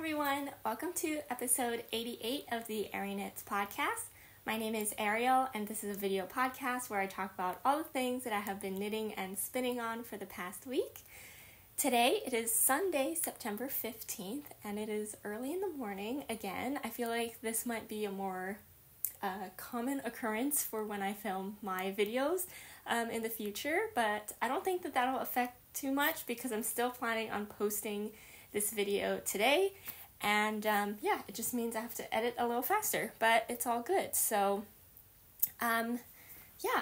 everyone, welcome to episode 88 of the Arieknits podcast. My name is Ariel and this is a video podcast where I talk about all the things that I have been knitting and spinning on for the past week. Today it is Sunday, September 15th, and it is early in the morning again. I feel like this might be a more common occurrence for when I film my videos in the future, but I don't think that that'll affect too much because I'm still planning on posting this video today, and it just means I have to edit a little faster, but it's all good. So I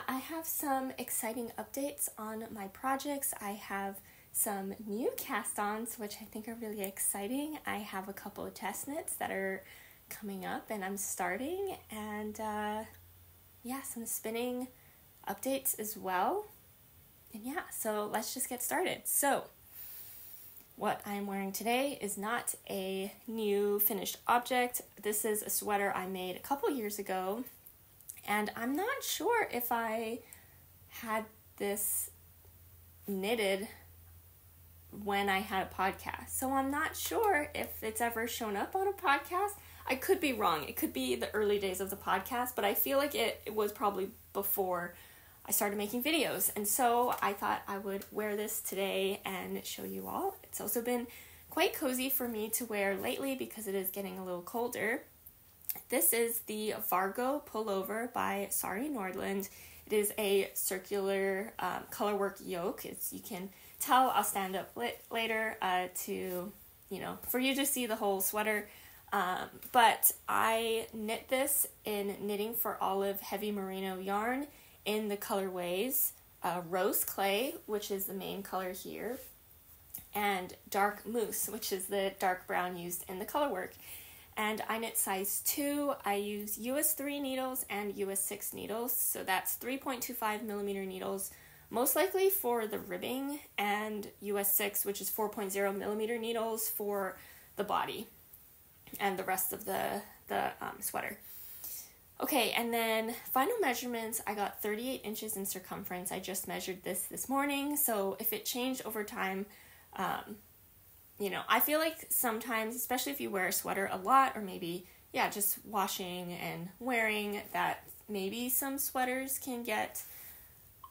have some exciting updates on my projects. I have some new cast-ons which I think are really exciting. I have a couple of test knits that are coming up and I'm starting, and some spinning updates as well. And so let's just get started. So what I'm wearing today is not a new finished object. This is a sweater I made a couple years ago, and I'm not sure if I had this knitted when I had a podcast. So I'm not sure if it's ever shown up on a podcast. I could be wrong. It could be the early days of the podcast, but I feel like it was probably before I started making videos, and so I thought I would wear this today and show you all. It's also been quite cozy for me to wear lately because it is getting a little colder. This is the Vargo Pullover by Sari Nordlund. It is a circular colorwork yoke. You can tell, I'll stand up later for you to see the whole sweater. But I knit this in Knitting for Olive heavy merino yarn in the colorways Rose Clay, which is the main color here, and Dark Mousse, which is the dark brown used in the colorwork. And I knit size 2. I use US 3 needles and US 6 needles, so that's 3.25 millimeter needles, most likely for the ribbing, and US 6, which is 4.0 millimeter needles for the body and the rest of the sweater. Okay, and then final measurements, I got 38 inches in circumference. I just measured this morning, so if it changed over time, I feel like sometimes, especially if you wear a sweater a lot, or maybe, just washing and wearing, that maybe some sweaters can get,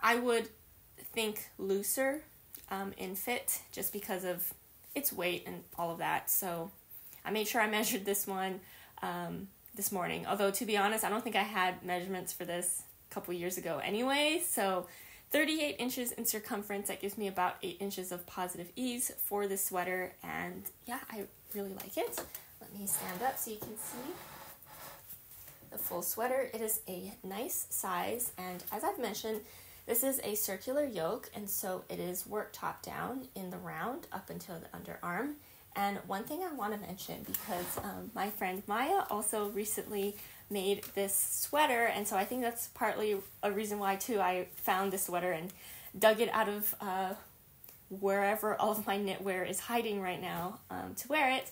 I would think, looser in fit, just because of its weight and all of that. So I made sure I measured this one this morning, although to be honest, I don't think I had measurements for this a couple years ago anyway. So 38 inches in circumference, that gives me about 8 inches of positive ease for this sweater, and I really like it. Let me stand up so you can see the full sweater. It is a nice size, and as I've mentioned, this is a circular yoke, and so it is worked top down in the round up until the underarm. And one thing I want to mention, because my friend Maya also recently made this sweater, and so I think that's partly a reason why too I found this sweater and dug it out of wherever all of my knitwear is hiding right now to wear it.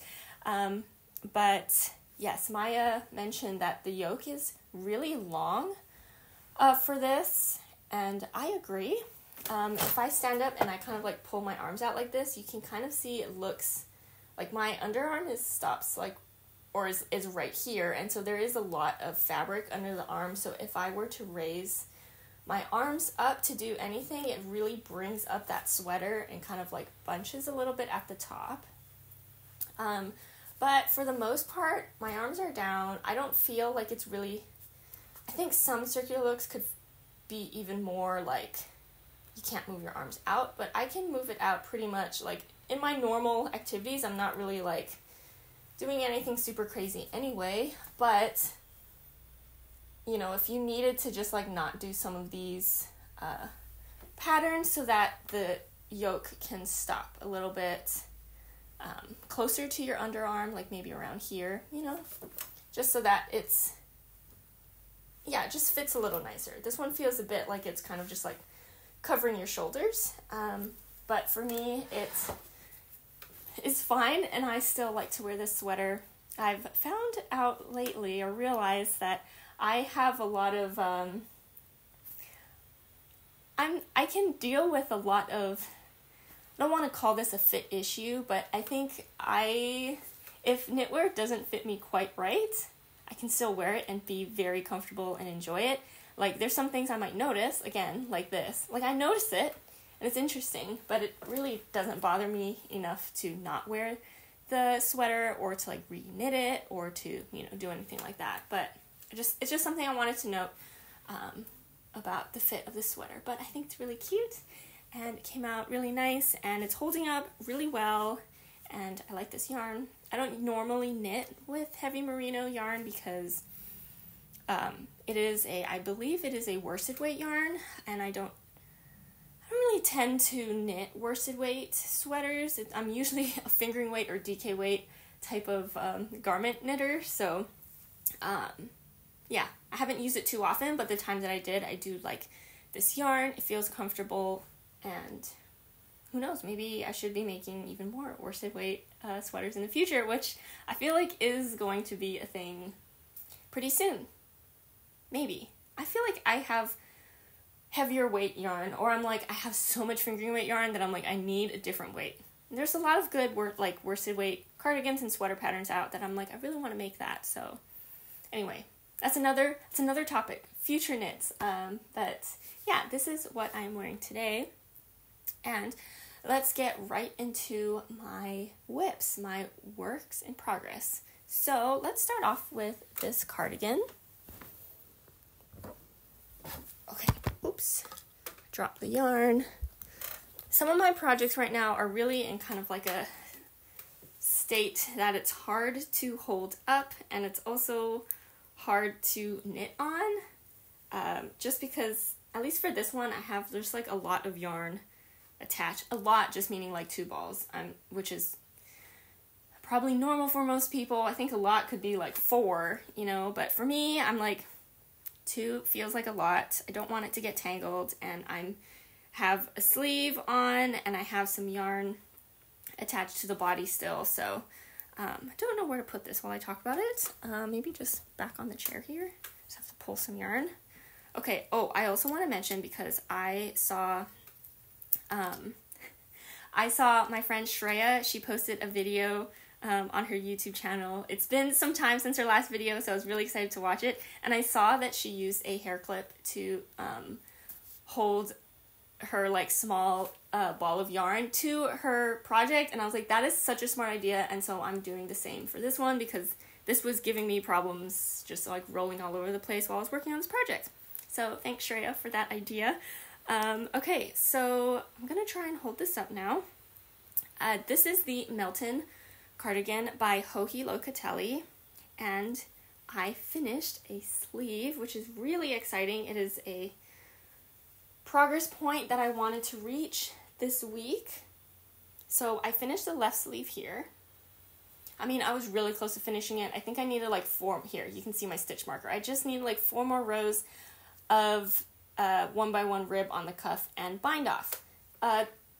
But yes, Maya mentioned that the yoke is really long for this, and I agree. If I stand up and I kind of like pull my arms out like this, you can kind of see it looks like my underarm stops is right here, and so there is a lot of fabric under the arm. So if I were to raise my arms up to do anything, it really brings up that sweater and kind of like bunches a little bit at the top. But for the most part, my arms are down. I don't feel like it's really, I think some circular looks could be even more like you can't move your arms out, but I can move it out pretty much like in my normal activities. I'm not really like doing anything super crazy anyway, but if you needed to just like not do some of these patterns so that the yoke can stop a little bit closer to your underarm, like maybe around here, just so that it's, it just fits a little nicer. This one feels a bit like it's kind of just like covering your shoulders, but for me it's fine, and I still like to wear this sweater. I've found out lately, or realized, that I have a lot of I can deal with a lot of, I don't want to call this a fit issue, but I think if knitwear doesn't fit me quite right, I can still wear it and be very comfortable and enjoy it. Like, there's some things I might notice, again, like this. Like, I notice it, and it's interesting, but it really doesn't bother me enough to not wear the sweater or to, like, re-knit it or to, you know, do anything like that. But it's just something I wanted to note about the fit of the sweater. But I think it's really cute, and it came out really nice, and it's holding up really well, and I like this yarn. I don't normally knit with heavy merino yarn because I believe it is a worsted weight yarn, and I don't really tend to knit worsted weight sweaters. I'm usually a fingering weight or DK weight type of garment knitter, so yeah, I haven't used it too often, but the times that I did, I do like this yarn. It feels comfortable, and who knows, maybe I should be making even more worsted weight sweaters in the future, which I feel like is going to be a thing pretty soon. Maybe. I feel like I have heavier weight yarn, or I'm like, I have so much fingering weight yarn that I'm like, I need a different weight. And there's a lot of good worsted weight cardigans and sweater patterns out that I'm like, I really want to make that. So anyway, that's another topic, future knits. But yeah, this is what I'm wearing today. And let's get right into my whips, my works in progress. So let's start off with this cardigan. Okay, oops, drop the yarn. Some of my projects right now are really in kind of like a state that it's hard to hold up, and it's also hard to knit on, just because, at least for this one, there's like a lot of yarn attached. A lot just meaning like 2 balls, which is probably normal for most people. I think a lot could be like 4, you know, but for me, I'm like, 2 feels like a lot. I don't want it to get tangled, and I have a sleeve on, and I have some yarn attached to the body still, so I don't know where to put this while I talk about it. Maybe just back on the chair here. Just have to pull some yarn. Okay, oh, I also want to mention, because I saw my friend Shreya, she posted a video on her YouTube channel. It's been some time since her last video, so I was really excited to watch it, and I saw that she used a hair clip to hold her like small ball of yarn to her project, and I was like, that is such a smart idea, and so I'm doing the same for this one, because this was giving me problems just like rolling all over the place while I was working on this project. So thanks, Shreya, for that idea. Okay, so I'm gonna try and hold this up now. This is the Milton cardigan by Locatelli, and I finished a sleeve, which is really exciting. It is a progress point that I wanted to reach this week. So I finished the left sleeve here. I mean, I was really close to finishing it. I think I needed like 4, here, you can see my stitch marker. I just needed like 4 more rows of 1x1 rib on the cuff and bind off.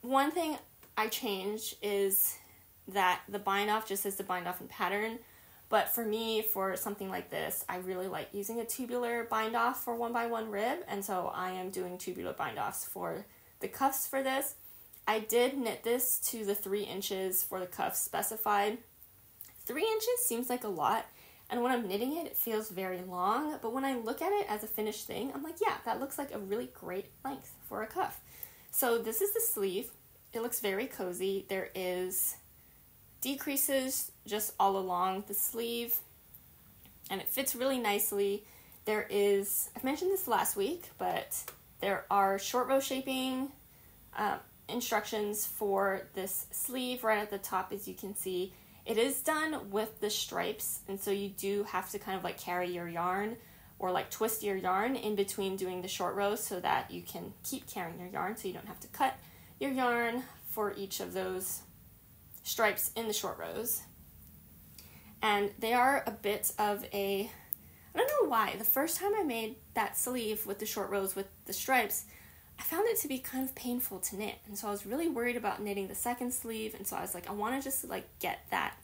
One thing I changed is that the bind off just says the bind off in pattern, but for me, for something like this, I really like using a tubular bind off for 1x1 rib, and so I am doing tubular bind offs for the cuffs for this. I did knit this to the 3 inches for the cuffs specified. 3 inches seems like a lot, and when I'm knitting it, it feels very long, but when I look at it as a finished thing, I'm like, yeah, that looks like a really great length for a cuff. So this is the sleeve. It looks very cozy. There is decreases just all along the sleeve, and it fits really nicely. There is, I've mentioned this last week, but there are short row shaping instructions for this sleeve right at the top, as you can see. It is done with the stripes, and so you do have to kind of like carry your yarn or like twist your yarn in between doing the short rows so that you can keep carrying your yarn, so you don't have to cut your yarn for each of those stripes in the short rows. And they are a bit of a, I don't know why, the first time I made that sleeve with the short rows with the stripes, I found it to be kind of painful to knit, and so I was really worried about knitting the second sleeve, and so I was like, I want to just like get that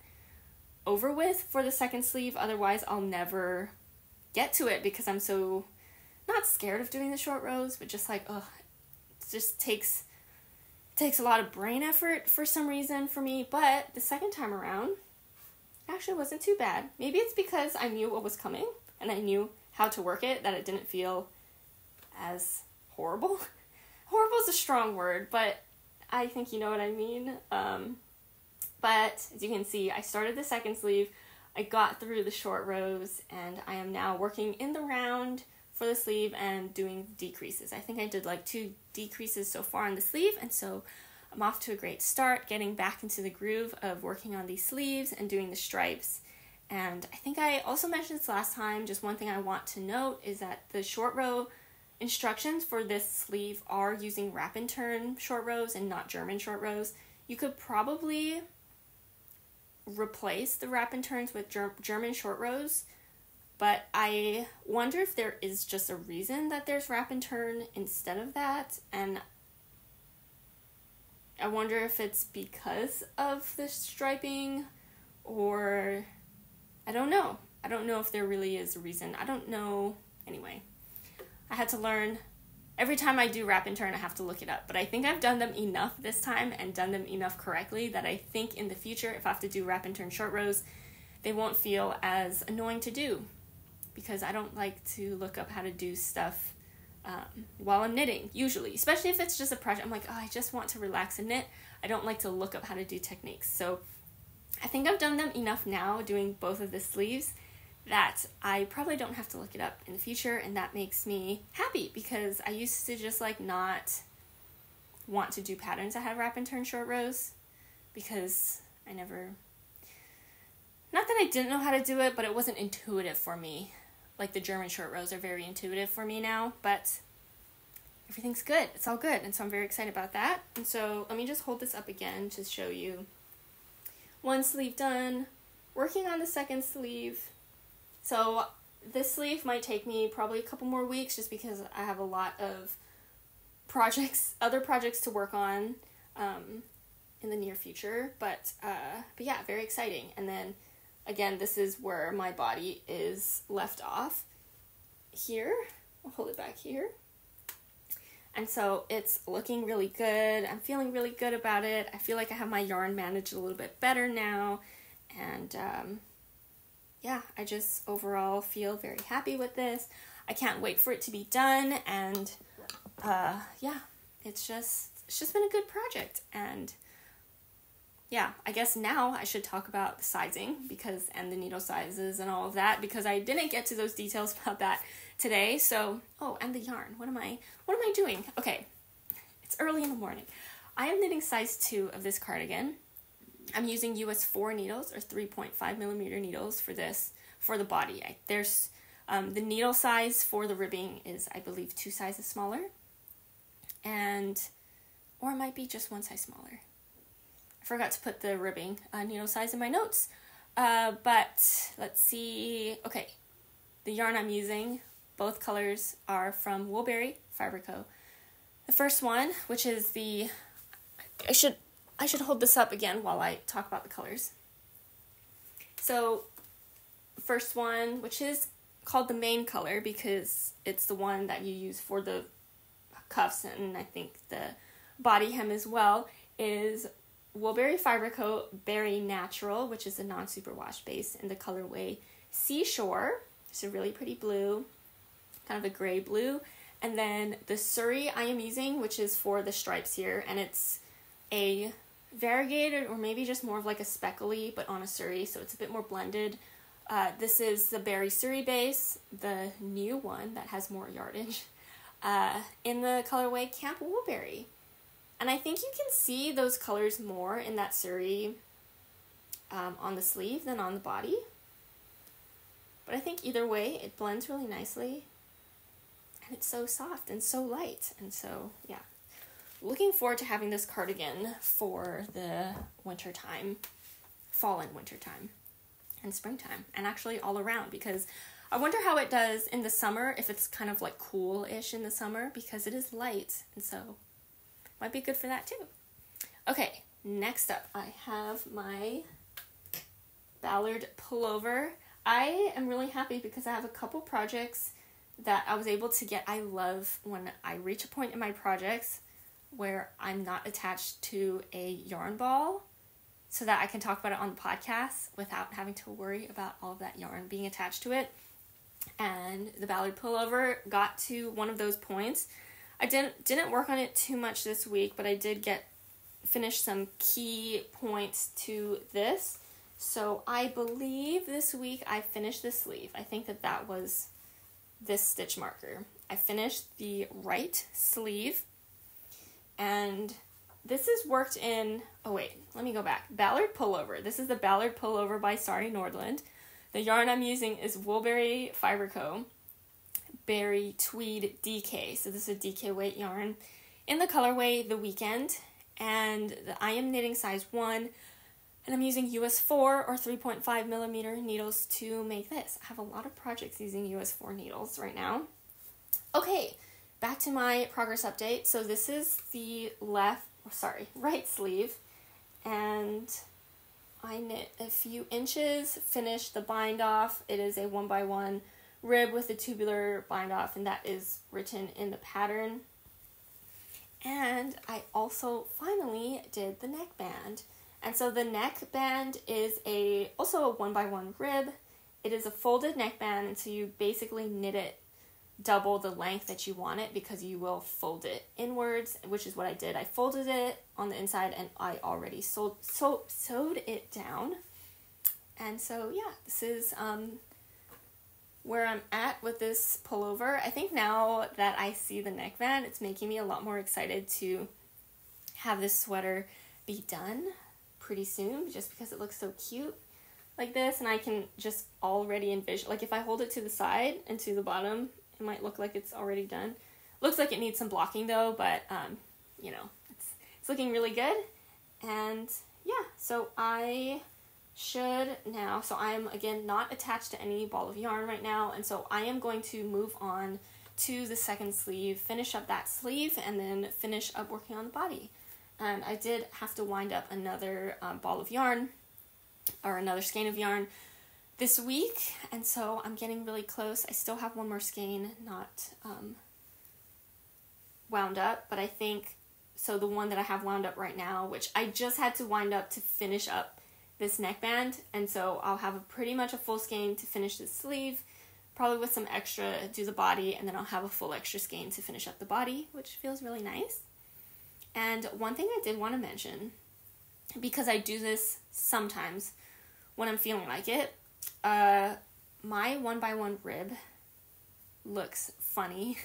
over with for the second sleeve, otherwise I'll never get to it, because I'm so not scared of doing the short rows, but just like, ugh, it just takes a lot of brain effort for some reason for me. But the second time around, it actually wasn't too bad. Maybe it's because I knew what was coming and I knew how to work it that it didn't feel as horrible. Horrible is a strong word, but I think you know what I mean. But as you can see, I started the second sleeve, I got through the short rows, and I am now working in the round for the sleeve and doing decreases. I think I did like 2 decreases so far on the sleeve, and so I'm off to a great start, getting back into the groove of working on these sleeves and doing the stripes. And I think I also mentioned this last time, just one thing I want to note is that the short row instructions for this sleeve are using wrap and turn short rows and not German short rows. You could probably replace the wrap and turns with German short rows, but I wonder if there is just a reason that there's wrap and turn instead of that, and I wonder if it's because of the striping, or I don't know. I don't know if there really is a reason. I don't know. Anyway, I had to learn. Every time I do wrap and turn, I have to look it up. But I think I've done them enough this time and done them enough correctly that I think in the future, if I have to do wrap and turn short rows, they won't feel as annoying to do. Because I don't like to look up how to do stuff while I'm knitting, usually. Especially if it's just a project. I'm like, oh, I just want to relax and knit. I don't like to look up how to do techniques. So I think I've done them enough now, doing both of the sleeves, that I probably don't have to look it up in the future, and that makes me happy because I used to just like not want to do patterns that had wrap and turn short rows because I never, not that I didn't know how to do it, but it wasn't intuitive for me. Like the German short rows are very intuitive for me now, but everything's good. It's all good, and so I'm very excited about that. And so let me just hold this up again to show you one sleeve done, working on the second sleeve. So this sleeve might take me probably a couple more weeks just because I have a lot of other projects to work on in the near future. But yeah, very exciting. And then again, this is where my body is left off here. I'll hold it back here. And so it's looking really good. I'm feeling really good about it. I feel like I have my yarn managed a little bit better now. And yeah, I just overall feel very happy with this. I can't wait for it to be done, and yeah, it's just been a good project. And yeah, I guess now I should talk about the sizing and the needle sizes and all of that, because I didn't get to those details about that today. So, oh, and the yarn. What am I doing? Okay, it's early in the morning. I am knitting size 2 of this cardigan. I'm using US 4 needles, or 3.5 millimeter needles for this, for the body. There's the needle size for the ribbing is, I believe, 2 sizes smaller, or it might be just 1 size smaller. I forgot to put the ribbing needle size in my notes, but let's see. Okay, the yarn I'm using, both colors are from Woolberry Fiber Co. The first one, which is the, I should hold this up again while I talk about the colors. So, first one, which is called the main color because it's the one that you use for the cuffs and I think the body hem as well, is Woolberry Fiber Co. Berry Natural, which is a non-superwash base in the colorway Seashore. It's a really pretty blue, kind of a gray blue. And then the Suri I am using, which is for the stripes here, and it's a variegated, or maybe just more of like a speckly, but on a Suri, so it's a bit more blended. This is the Berry Suri base, the new one that has more yardage, in the colorway Camp Woolberry. And I think you can see those colors more in that Suri on the sleeve than on the body. But I think either way, it blends really nicely. And it's so soft and so light. And so, yeah. Looking forward to having this cardigan for the winter time, fall and winter time, and springtime, and actually all around, because I wonder how it does in the summer, if it's kind of like cool-ish in the summer, because it is light, and so might be good for that too. Okay, next up, I have my Ballard Pullover. I am really happy because I have a couple projects that I was able to get. I love when I reach a point in my projects where I'm not attached to a yarn ball so that I can talk about it on the podcast without having to worry about all of that yarn being attached to it. And the Ballard pullover got to one of those points. I didn't work on it too much this week, but I did finish some key points to this. So I believe this week I finished the sleeve. I think that was this stitch marker. I finished the right sleeve, and this is worked in, oh wait, let me go back. Ballard pullover. This is the Ballard pullover by Sari Nordlund. The yarn I'm using is Woolberry Fiber Co. Berry Tweed DK. So this is a DK weight yarn in the colorway The Weekend, and I am knitting size 1, and I'm using US 4 or 3.5 millimeter needles to make this. I have a lot of projects using US 4 needles right now. Okay, back to my progress update. So this is the right sleeve, and I knit a few inches, finished the bind off. It is a 1x1 rib with a tubular bind off, and that is written in the pattern. And I also finally did the neckband. And so the neckband is also a 1x1 rib. It is a folded neckband, and so you basically knit it double the length that you want it, because you will fold it inwards, which is what I did. I folded it on the inside, and I already sewed it down. And so yeah, this is where I'm at with this pullover. I think now that I see the neckband, it's making me a lot more excited to have this sweater be done pretty soon, just because it looks so cute like this, and I can just already envision, like if I hold it to the side and to the bottom, it might look like it's already done. Looks like it needs some blocking though, but you know, it's looking really good. And yeah, so I should now, so I'm again not attached to any ball of yarn right now, and so I am going to move on to the second sleeve, finish up that sleeve, and then finish up working on the body. And I did have to wind up another ball of yarn, or another skein of yarn this week, and so I'm getting really close. I still have one more skein not wound up, but I think, so the one that I have wound up right now, which I just had to wind up to finish up this neckband, and so I'll have pretty much a full skein to finish the sleeve, probably with some extra do the body, and then I'll have a full extra skein to finish up the body, which feels really nice. And one thing I did want to mention, because I do this sometimes when I'm feeling like it, my 1x1 rib looks funny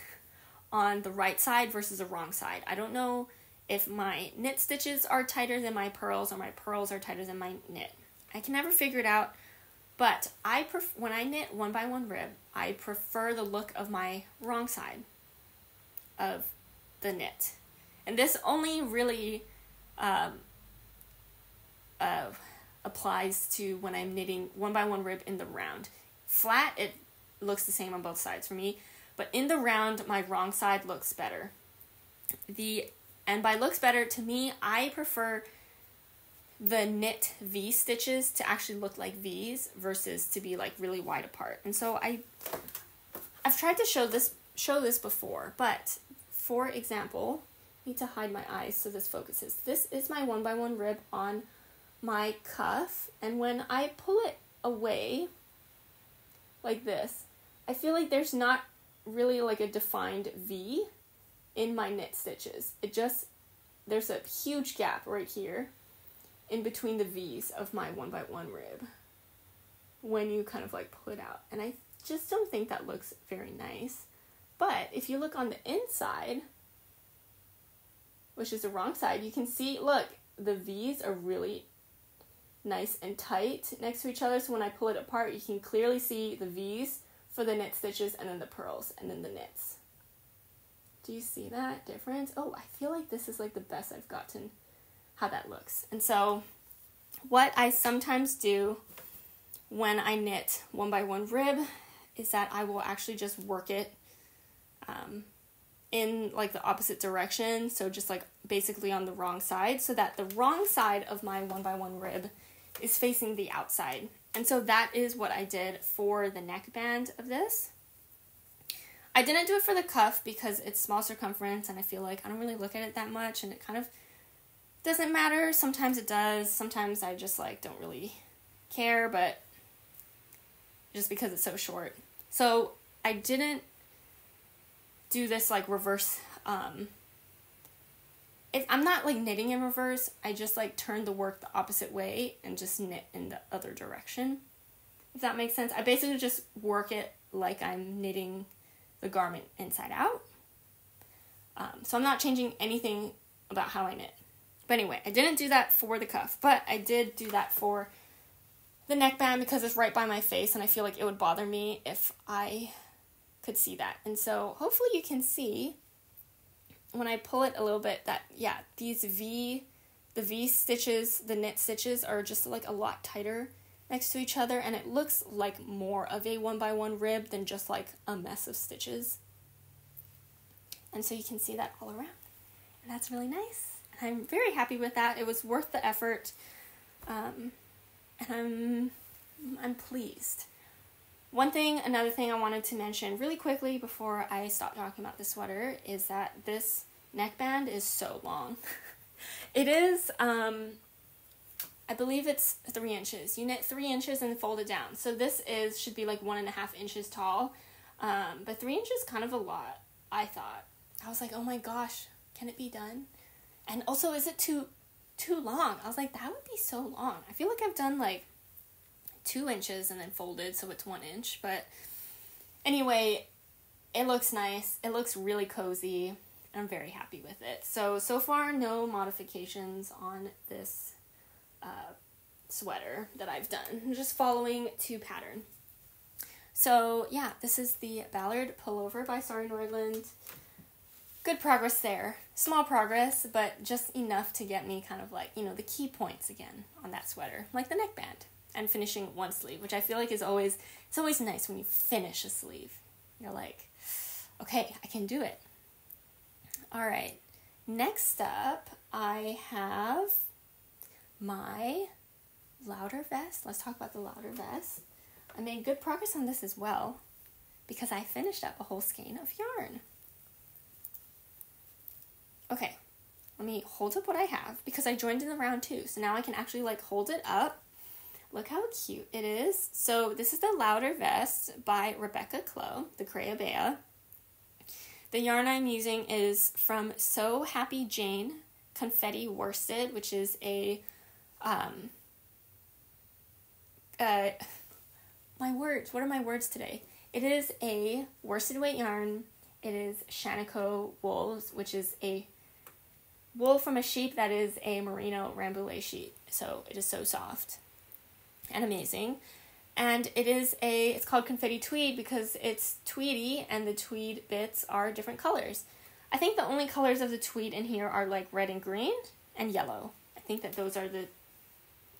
on the right side versus the wrong side. I don't know if my knit stitches are tighter than my pearls, or my pearls are tighter than my knit. I can never figure it out, but when I knit 1x1 rib, I prefer the look of my wrong side of the knit. And this only really applies to when I'm knitting 1x1 rib in the round. Flat, it looks the same on both sides for me, but in the round, my wrong side looks better. And by looks better, to me, I prefer the knit V stitches to actually look like V's versus to be like really wide apart. And so I've tried to show this before, but for example, I need to hide my eyes so this focuses. This is my 1x1 rib on my cuff, and when I pull it away like this, I feel like there's not really like a defined V in my knit stitches. There's a huge gap right here in between the V's of my 1x1 rib when you kind of like pull it out, and I just don't think that looks very nice. But if you look on the inside, which is the wrong side, you can see, look, the V's are really nice and tight next to each other, so when I pull it apart, you can clearly see the V's for the knit stitches, and then the pearls, and then the knits. Do you see that difference? Oh, I feel like this is like the best I've gotten how that looks. And so what I sometimes do when I knit 1x1 rib is that I will actually just work it in like the opposite direction, so just like basically on the wrong side, so that the wrong side of my 1x1 rib is facing the outside. And so that is what I did for the neckband of this. I didn't do it for the cuff because it's small circumference, and I feel like I don't really look at it that much, and it kind of Doesn't matter. Sometimes it does. Sometimes I just like don't really care, but just because it's so short. So I didn't do this like reverse, I'm not like knitting in reverse. I just like turn the work the opposite way and just knit in the other direction. If that makes sense. I basically just work it like I'm knitting the garment inside out. So I'm not changing anything about how I knit. But anyway, I didn't do that for the cuff, but I did do that for the neckband because it's right by my face and I feel like it would bother me if I could see that. And so hopefully you can see when I pull it a little bit that, yeah, these the V stitches, the knit stitches are just like a lot tighter next to each other, and it looks like more of a 1x1 rib than just like a mess of stitches. And so you can see that all around. And that's really nice. And I'm very happy with that. It was worth the effort. And I'm pleased. Another thing I wanted to mention really quickly before I stop talking about the sweater is that this neckband is so long. It is, I believe it's 3 inches. You knit 3 inches and fold it down. So this should be like 1.5 inches tall. But 3 inches is kind of a lot, I thought. I was like, oh my gosh, can it be done? And also, is it too long? I was like, that would be so long. I feel like I've done like 2 inches and then folded so it's 1 inch. But anyway, it looks nice. It looks really cozy. I'm very happy with it. So far, no modifications on this sweater that I've done. I'm just following to pattern. So yeah, this is the Ballard Pullover by Sari Nordlund. Good progress there. Small progress, but just enough to get me kind of like, the key points again on that sweater. Like the neckband and finishing one sleeve, which I feel like it's always nice when you finish a sleeve. You're like, okay, I can do it. All right, next up, I have my Lauder vest. Let's talk about the Lauder vest. I made good progress on this as well because I finished up a whole skein of yarn. Okay, let me hold up what I have because I joined in the round too. So now I can actually like hold it up. Look how cute it is. So this is the Lauder vest by Clow, the Crayabea. The yarn I'm using is from So Happy Jane Confetti Worsted, which is a, what are my words today? It is a worsted weight yarn. It is Shaniko wool, which is a wool from a sheep that is a Merino Rambouillet sheep. So it is so soft and amazing. And it's called Confetti Tweed because it's tweedy and the tweed bits are different colors. I think the only colors of the tweed in here are like red and green and yellow. I think that those are the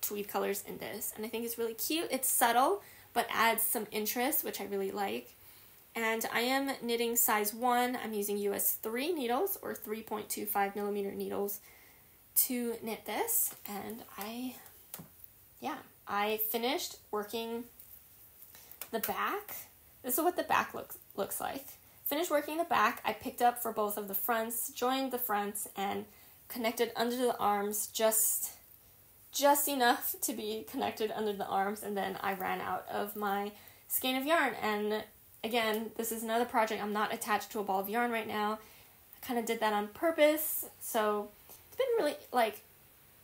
tweed colors in this. And I think it's really cute. It's subtle, but adds some interest, which I really like. And I am knitting size 1. I'm using US 3 needles or 3.25 millimeter needles to knit this. And I finished working the back. This is what the back looks like. Finished working the back. I picked up for both of the fronts, joined the fronts, and connected under the arms just enough to be connected under the arms, and then I ran out of my skein of yarn. And again, this is another project. I'm not attached to a ball of yarn right now. I kind of did that on purpose, so it's been really like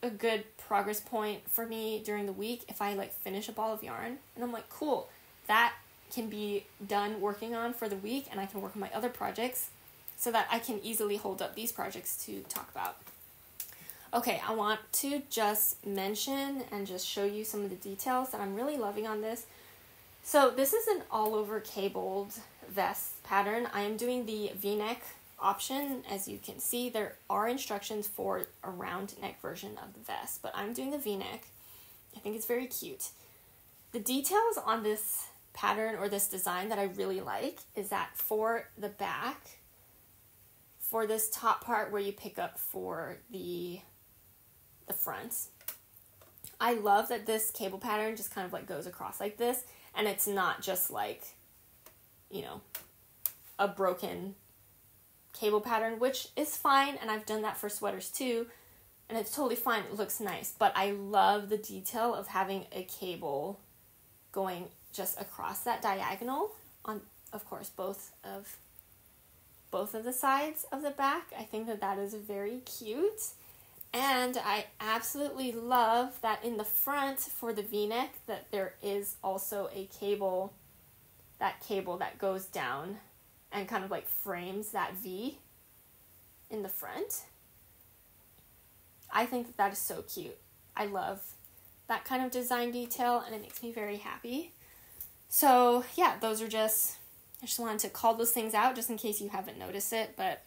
a good progress point for me during the week if I like finish a ball of yarn and I'm like, cool, that can be done working on for the week and I can work on my other projects so that I can easily hold up these projects to talk about. Okay, I want to just mention and just show you some of the details that I'm really loving on this. So this is an all over cabled vest pattern. I am doing the V-neck option. As you can see, there are instructions for a round neck version of the vest, but I'm doing the V-neck. I think it's very cute. The details on this pattern or this design that I really like is that for the back, for this top part where you pick up for the fronts, I love that this cable pattern just kind of like goes across like this, and it's not just like, a broken cable pattern, which is fine, and I've done that for sweaters too, And it's totally fine. It looks nice. But I love the detail of having a cable going just across that diagonal on, of course, both of the sides of the back. I think that is very cute. And I absolutely love that in the front for the V-neck that there is also a cable that goes down and kind of like frames that V in the front. I think that is so cute. I love that kind of design detail, and it makes me very happy. So yeah, I just wanted to call those things out just in case you haven't noticed it, but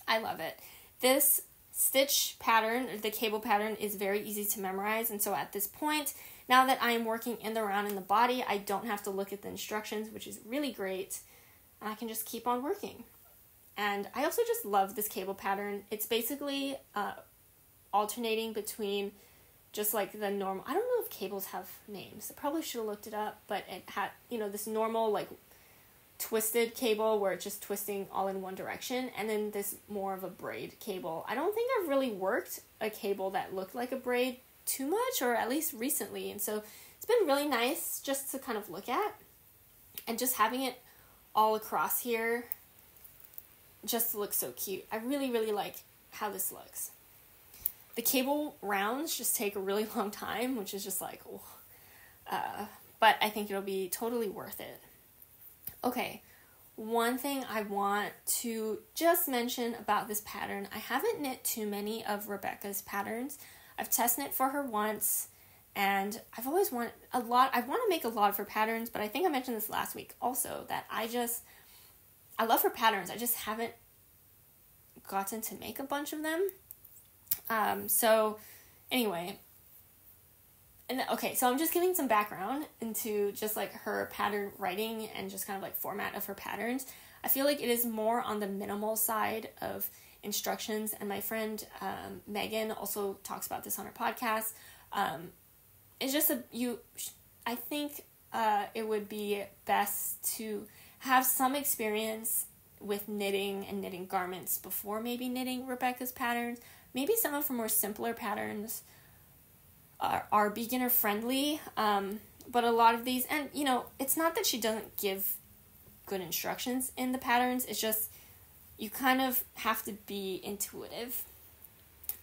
I love it. This stitch pattern, or the cable pattern, is very easy to memorize, and so at this point, now that I am working in the round in the body, I don't have to look at the instructions, which is really great, and I can just keep on working. And I also just love this cable pattern. It's basically alternating between just like the normal, I don't know if cables have names, I probably should have looked it up, but it had, this normal like twisted cable where it's just twisting all in one direction, and then this more of a braid cable. I don't think I've really worked a cable that looked like a braid too much, or at least recently, and so it's been really nice just to kind of look at, and just having it all across here just looks so cute. I really, really like how this looks. The cable rounds just take a really long time, which is just like, but I think it'll be totally worth it. Okay, one thing I want to just mention about this pattern, I haven't knit too many of Rebecca's patterns. I've test knit for her once, and I've always wanted I want to make a lot of her patterns, but I think I mentioned this last week also, that I love her patterns. I just haven't gotten to make a bunch of them. So anyway, so I'm just giving some background into just like her pattern writing and just kind of like format of her patterns. I feel like it is more on the minimal side of instructions, and my friend Megan also talks about this on her podcast. It's just I think it would be best to have some experience with knitting and knitting garments before maybe knitting Rebecca's patterns. Maybe some of her more simpler patterns are beginner friendly, but a lot of these, and it's not that she doesn't give good instructions in the patterns, it's just you kind of have to be intuitive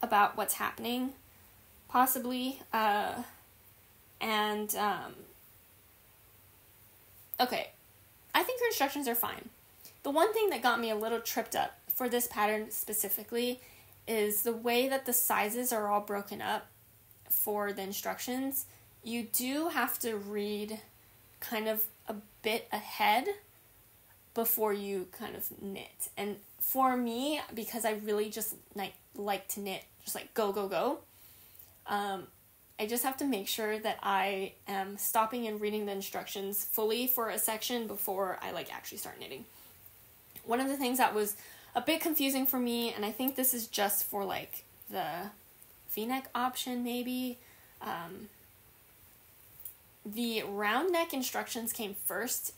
about what's happening, possibly, okay, I think her instructions are fine. The one thing that got me a little tripped up for this pattern specifically is the way that the sizes are all broken up for the instructions. You do have to read kind of a bit ahead before you kind of knit. And for me, because I really just like to knit, just like go, I just have to make sure that I am stopping and reading the instructions fully for a section before I actually start knitting. One of the things that was a bit confusing for me, and I think this is just for the V-neck option maybe, the round neck instructions came first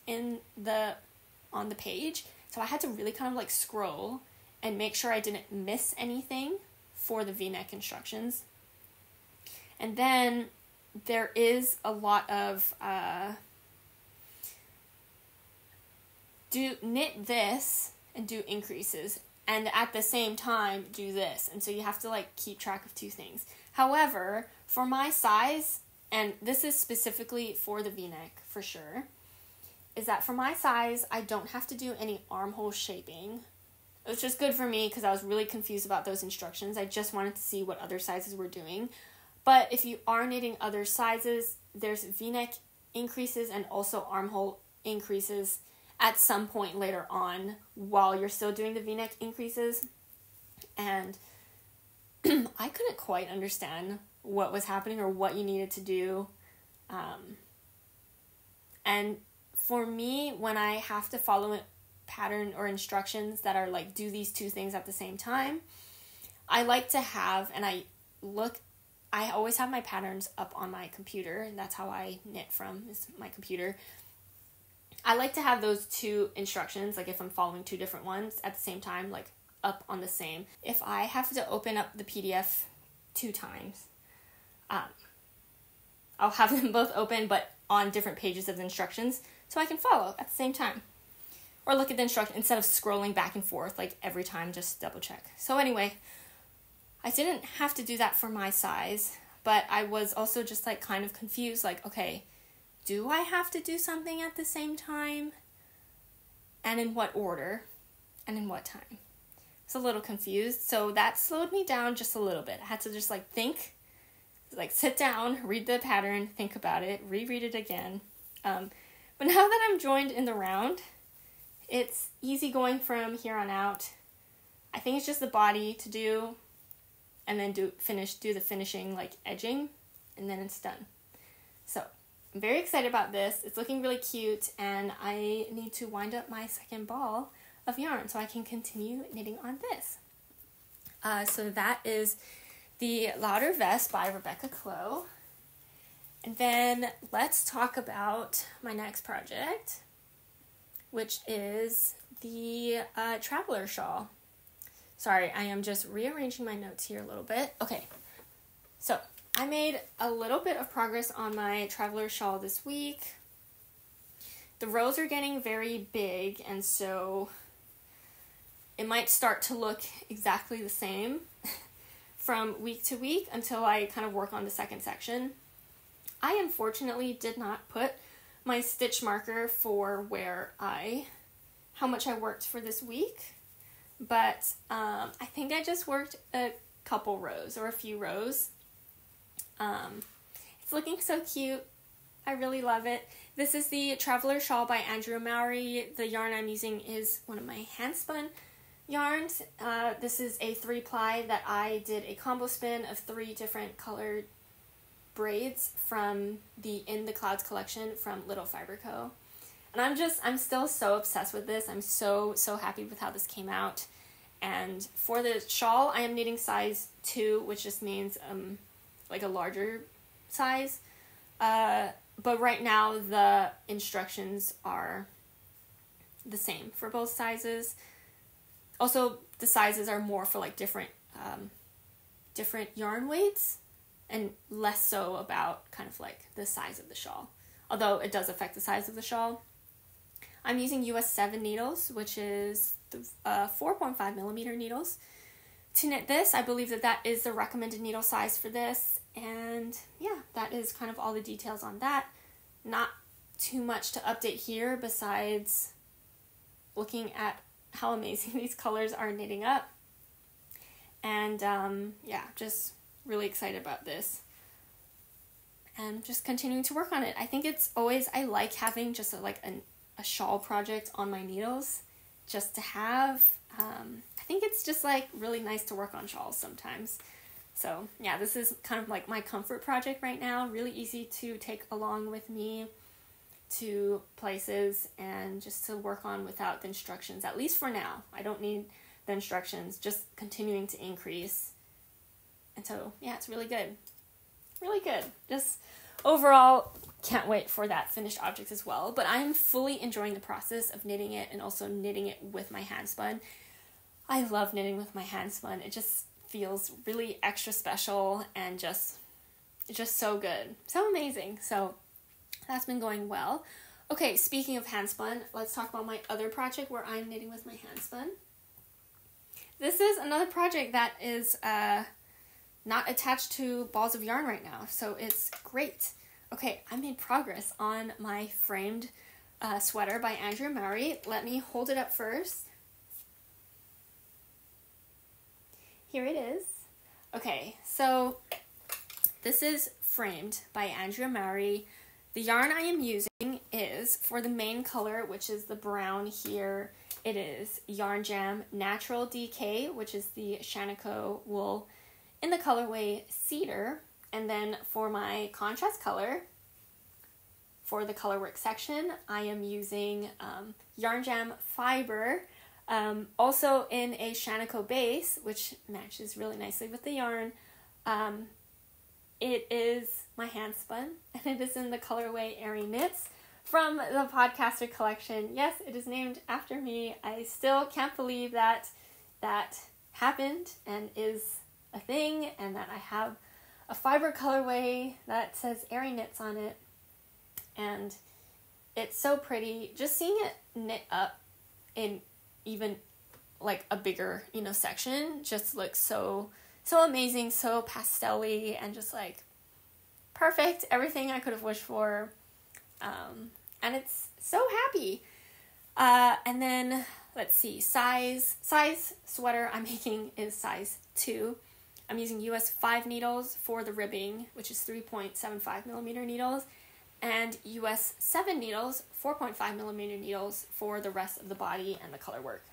on the page, so I had to really kind of scroll and make sure I didn't miss anything for the V-neck instructions. And then there is a lot of knit this and do increases, and at the same time do this, and so you have to keep track of two things. However, for my size, and this is specifically for the V-neck for sure, is that for my size I don't have to do any armhole shaping, which is good for me because I was really confused about those instructions. I just wanted to see what other sizes were doing. But if you are knitting other sizes, there's V-neck increases and also armhole increases at some point later on while you're still doing the V-neck increases. And I couldn't quite understand what was happening or what you needed to do. And for me, when I have to follow a pattern or instructions that are do these two things at the same time, I like to have, and I always have my patterns up on my computer, and that's how I knit from, is my computer. I like to have those two instructions, if I'm following two different ones at the same time, up on the same. If I have to open up the PDF 2 times, I'll have them both open but on different pages of the instructions so I can follow at the same time. Or look at the instruction instead of scrolling back and forth like every time, just double check. So anyway, I didn't have to do that for my size, but I was also just like kind of confused, like, okay, do I have to do something at the same time? And in what order? And in what time? It's a little confused, so that slowed me down just a little bit. I had to just like think, like sit down, read the pattern, think about it, reread it again. But now that I'm joined in the round, it's easy going from here on out. I think it's just the body to do, and then do the finishing like edging, and then it's done. So I'm very excited about this. It's looking really cute, and I need to wind up my second ball of yarn so I can continue knitting on this. So that is the Lauder vest by Rebecca Clow. And then let's talk about my next project, which is the Traveler Shawl. Sorry, I am just rearranging my notes here a little bit. Okay, so I made a little bit of progress on my Traveler Shawl this week. The rows are getting very big, and so it might start to look exactly the same from week to week until I kind of work on the second section. I unfortunately did not put my stitch marker for how much I worked for this week, but I think I just worked a couple rows or a few rows. It's looking so cute. I really love it. This is the Traveler Shawl by Andrea Mowry. The yarn I'm using is one of my Handspun yarns. This is a 3-ply that I did a combo spin of 3 different colored braids from the In the Clouds collection from Little Fiber Co. And I'm still so obsessed with this. I'm so happy with how this came out. And for the shawl, I am knitting size 2, which just means like a larger size. But right now the instructions are the same for both sizes. Also, the sizes are more for like different yarn weights, and less so about kind of like the size of the shawl. Although it does affect the size of the shawl. I'm using US 7 needles, which is 4.5 millimeter needles. To knit this, I believe that is the recommended needle size for this. And yeah, that is kind of all the details on that. Not too much to update here besides looking at how amazing these colors are knitting up. And yeah, just really excited about this. And just continuing to work on it. I think it's always, I like having just a shawl project on my needles just to have. I think it's just like really nice to work on shawls sometimes. So yeah, this is kind of like my comfort project right now. Really easy to take along with me to places and just to work on without the instructions, at least for now. I don't need the instructions, just continuing to increase. And so yeah, it's really good. Really good. Just overall, can't wait for that finished object as well. But I'm fully enjoying the process of knitting it and also knitting it with my Handspun. I love knitting with my Handspun. It just feels really extra special and just so good. So amazing. So that's been going well. Okay, speaking of Handspun, let's talk about my other project where I'm knitting with my Handspun. This is another project that is not attached to balls of yarn right now, so it's great. Okay, I made progress on my framed sweater by Andrea Mowry. Let me hold it up first. Here it is. Okay, so this is framed by Andrea Mowry. The yarn I am using is, for the main color, which is the brown here, it is Yarn Jam Natural DK, which is the Shaniko wool in the colorway Cedar. And then for my contrast color, for the colorwork section, I am using Yarn Jam Fiber, also in a Shaniko base, which matches really nicely with the yarn. It is my Handspun, and it is in the colorway Arieknits from the Podcaster collection. Yes, it is named after me. I still can't believe that that happened and is a thing, and that I have a fiber colorway that says arieknits on it, and it's so pretty. Just seeing it knit up in even like a bigger, section just looks so amazing, so pastel-y, and just like perfect, everything I could have wished for. And it's so happy. And then let's see, size sweater I'm making is size 2. I'm using US 5 needles for the ribbing, which is 3.75 millimeter needles, and US 7 needles, 4.5 millimeter needles for the rest of the body and the color work.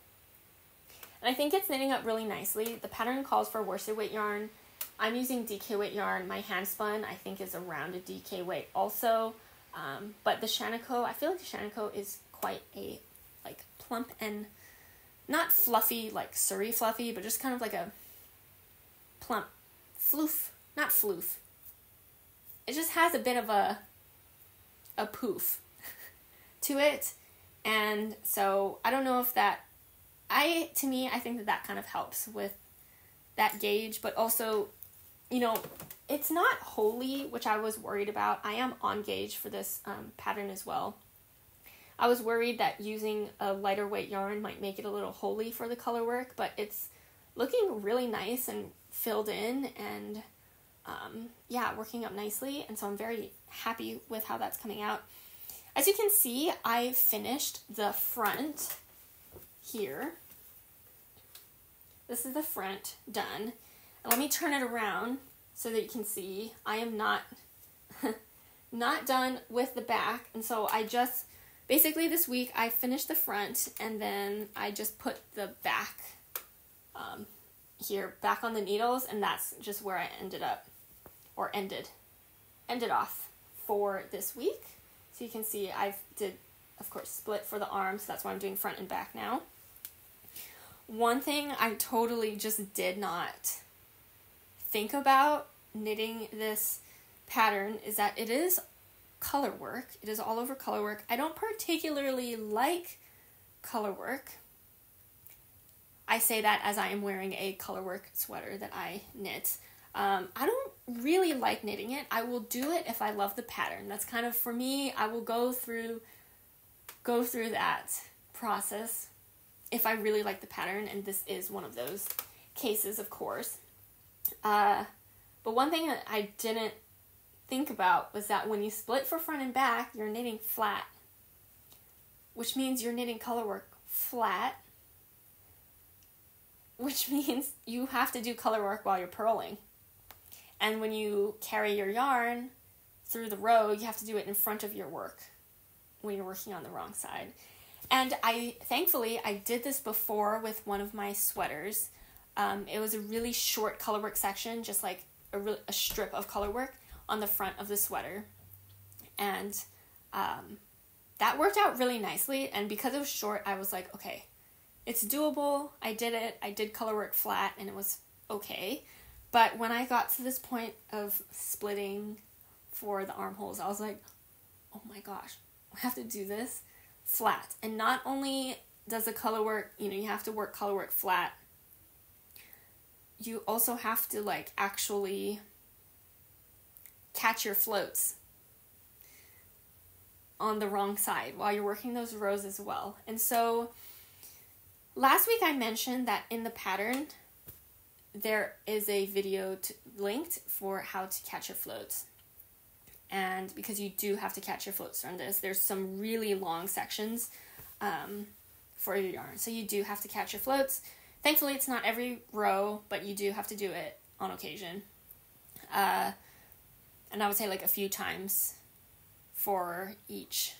And I think it's knitting up really nicely. The pattern calls for worsted weight yarn. I'm using DK weight yarn. My Handspun, I think, is around a DK weight also. But the Shaniko, I feel like the Shaniko is quite a like plump and not fluffy, like Suri fluffy, but just kind of like a plump, not floof. It just has a bit of a poof to it. And so I don't know if that, I think that kind of helps with that gauge, but also, it's not wholly, which I was worried about. I am on gauge for this pattern as well. I was worried that using a lighter weight yarn might make it a little wholly for the color work, but it's looking really nice and filled in and working up nicely. And so I'm very happy with how that's coming out. As you can see, I finished the front here. This is the front done. And let me turn it around so that you can see I am not done with the back. And so I just, basically this week I finished the front, and then I just put the back here back on the needles, and that's just where I ended off for this week. So you can see I did, of course, split for the arms. So that's why I'm doing front and back now. One thing I totally just did not think about knitting this pattern is that it is color work. It is all over color work. I don't particularly like color work. I say that as I am wearing a color work sweater that I knit. I don't really like knitting it. I will do it if I love the pattern. That's kind of, for me, I will go through that process if I really like the pattern, and this is one of those cases, of course. But one thing that I didn't think about was that when you split for front and back, you're knitting flat, which means you're knitting color work flat, which means you have to do color work while you're purling. And when you carry your yarn through the row, you have to do it in front of your work when you're working on the wrong side. And thankfully, I did this before with one of my sweaters. It was a really short color work section, just like a strip of color work on the front of the sweater. And that worked out really nicely. And because it was short, I was like, okay, it's doable. I did it. I did color work flat, and it was okay. But when I got to this point of splitting for the armholes, I was like, oh my gosh, I have to do this flat. And not only does the color work, you have to work color work flat, you also have to actually catch your floats on the wrong side while you're working those rows as well. And so last week I mentioned that in the pattern there is a video linked for how to catch your floats. And because you do have to catch your floats on this, there's some really long sections for your yarn. So you do have to catch your floats. Thankfully, it's not every row, but you do have to do it on occasion. And I would say a few times for each,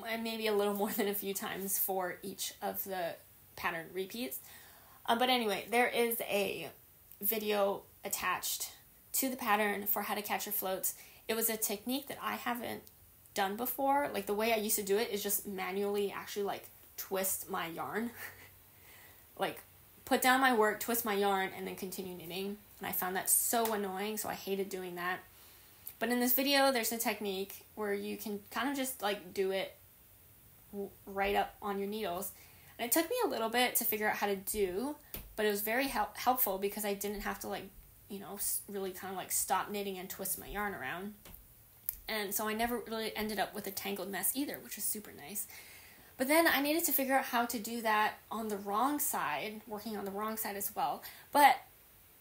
and maybe a little more than a few times for each of the pattern repeats. But anyway, there is a video attached to the pattern for how to catch your floats. It was a technique that I haven't done before. The way I used to do it is just manually actually twist my yarn. Put down my work, twist my yarn, and then continue knitting. And I found that so annoying, so I hated doing that. But in this video, there's a technique where you can kind of just do it right up on your needles. And And it took me a little bit to figure out how to do, but it was very helpful because I didn't have to like, you know, really kind of like stop knitting and twist my yarn around. And so I never really ended up with a tangled mess either, which was super nice. But then I needed to figure out how to do that on the wrong side, working on the wrong side as well. But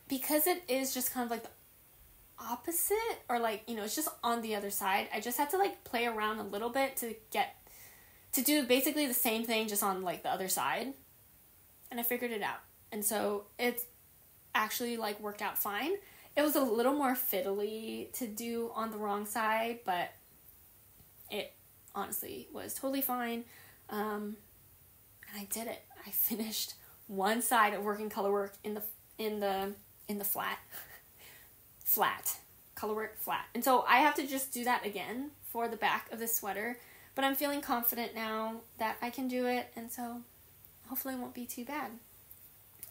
because it is just kind of like the opposite, or like, you know, it's just on the other side, I just had to like play around a little bit to do basically the same thing just on like the other side. And I figured it out. And so it's actually like worked out fine. It was a little more fiddly to do on the wrong side, but it honestly was totally fine. And I did it. I finished one side of working color work in the flat color work flat. And so I have to just do that again for the back of this sweater, but I'm feeling confident now that I can do it, and so hopefully it won't be too bad.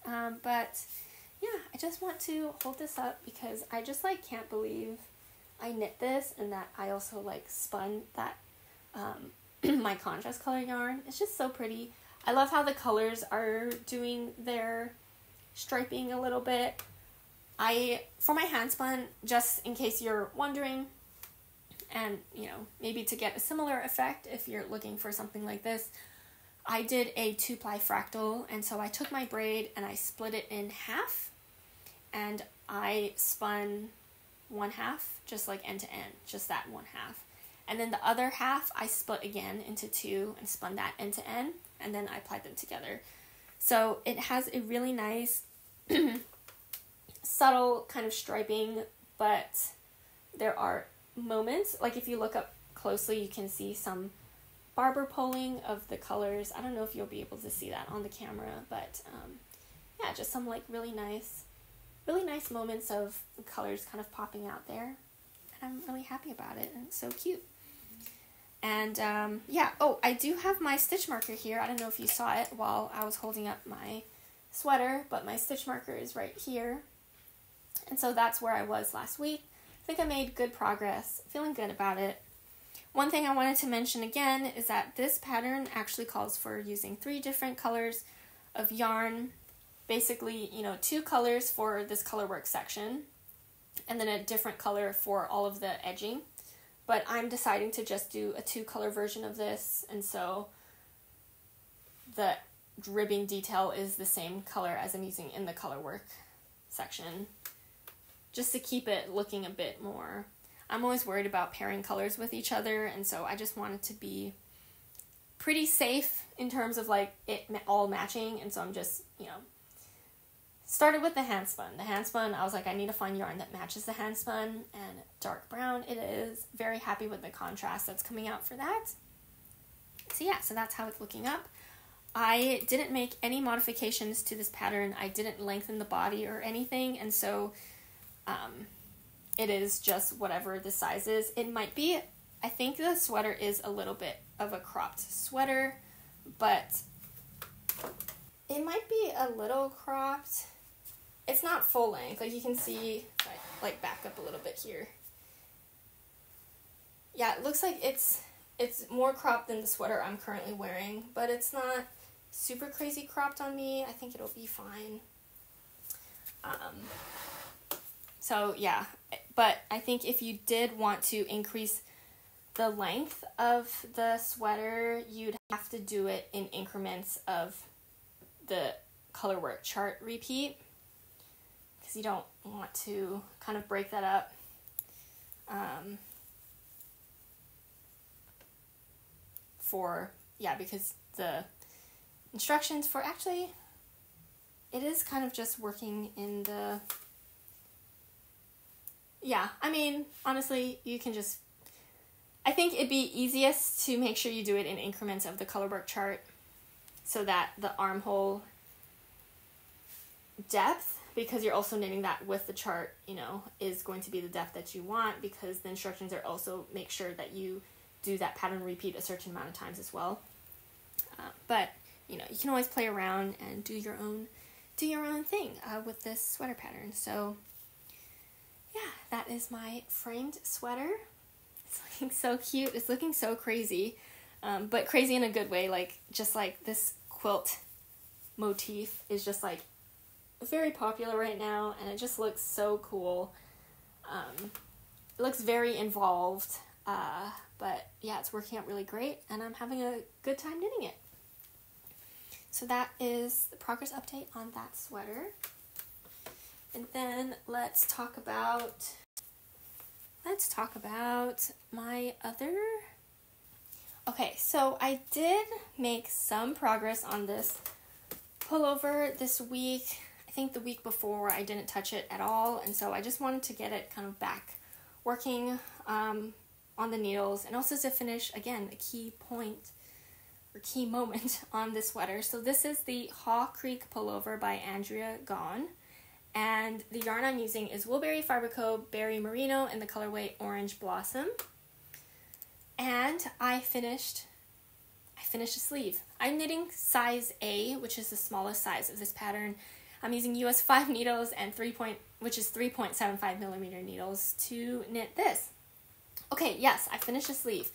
But yeah, I just want to hold this up because I just like can't believe I knit this and that I also like spun that my contrast color yarn. It's just so pretty. I love how the colors are doing their striping a little bit. For my handspun, just in case you're wondering, and you know, maybe to get a similar effect if you're looking for something like this, I did a 2-ply fractal, and so I took my braid and I split it in half, and I spun one half, just like end to end, just that one half. And then the other half I split again into two and spun that end to end, and then I applied them together. So it has a really nice subtle kind of striping, but there are moments, like if you look up closely, you can see some barber pulling of the colors. I don't know if you'll be able to see that on the camera, but yeah, just some like really nice moments of colors kind of popping out there. And I'm really happy about it, and it's so cute. And yeah, oh, I do have my stitch marker here. I don't know if you saw it while I was holding up my sweater, but my stitch marker is right here. And so that's where I was last week. I think I made good progress, feeling good about it. One thing I wanted to mention again is that this pattern actually calls for using 3 different colors of yarn. Basically, you know, 2 colors for this color work section, and then a different color for all of the edging. But I'm deciding to just do a 2-color version of this, and so the ribbing detail is the same color as I'm using in the color work section, just to keep it looking a bit more. I'm always worried about pairing colors with each other, and so I just want it to be pretty safe in terms of like it all matching, and so I'm just, you know, started with the handspun. The handspun, I was like, I need to find yarn that matches the handspun, and dark brown it is. Very happy with the contrast that's coming out for that. So yeah, so that's how it's looking up. I didn't make any modifications to this pattern. I didn't lengthen the body or anything, and so it is just whatever the size is. It might be, I think the sweater is a little bit of a cropped sweater, but it might be a little cropped. It's not full length, like you can see, like back up a little bit here. Yeah, it looks like it's more cropped than the sweater I'm currently wearing, but it's not super crazy cropped on me. I think it'll be fine. So yeah, but I think if you did want to increase the length of the sweater, you'd have to do it in increments of the color work chart repeat, because you don't want to kind of break that up. Because the instructions for, actually, it is kind of just working in the, yeah, I mean, honestly, you can just, I think it'd be easiest to make sure you do it in increments of the color work chart, so that the armhole depth, because you're also knitting that with the chart, you know, is going to be the depth that you want, because the instructions are also make sure that you do that pattern repeat a certain amount of times as well. But, you know, you can always play around and do your own thing with this sweater pattern. So, yeah, that is my framed sweater. It's looking so cute. It's looking so crazy, but crazy in a good way, like, just like this quilt motif is just like very popular right now, and it just looks so cool. It looks very involved, but yeah, it's working out really great, and I'm having a good time knitting it. So that is the progress update on that sweater. And then let's talk about my other... Okay, so I did make some progress on this pullover this week. I think the week before I didn't touch it at all, and so I just wanted to get it kind of back working on the needles, and also to finish, again, a key point or key moment on this sweater. So this is the Haw Creek Pullover by Andrea Gone, and the yarn I'm using is Woolberry Fiberco Berry Merino in the colorway Orange Blossom. And I finished a sleeve. I'm knitting size A, which is the smallest size of this pattern. I'm using US 5 needles and 3.75 millimeter needles to knit this. Okay, yes, I finished the sleeve.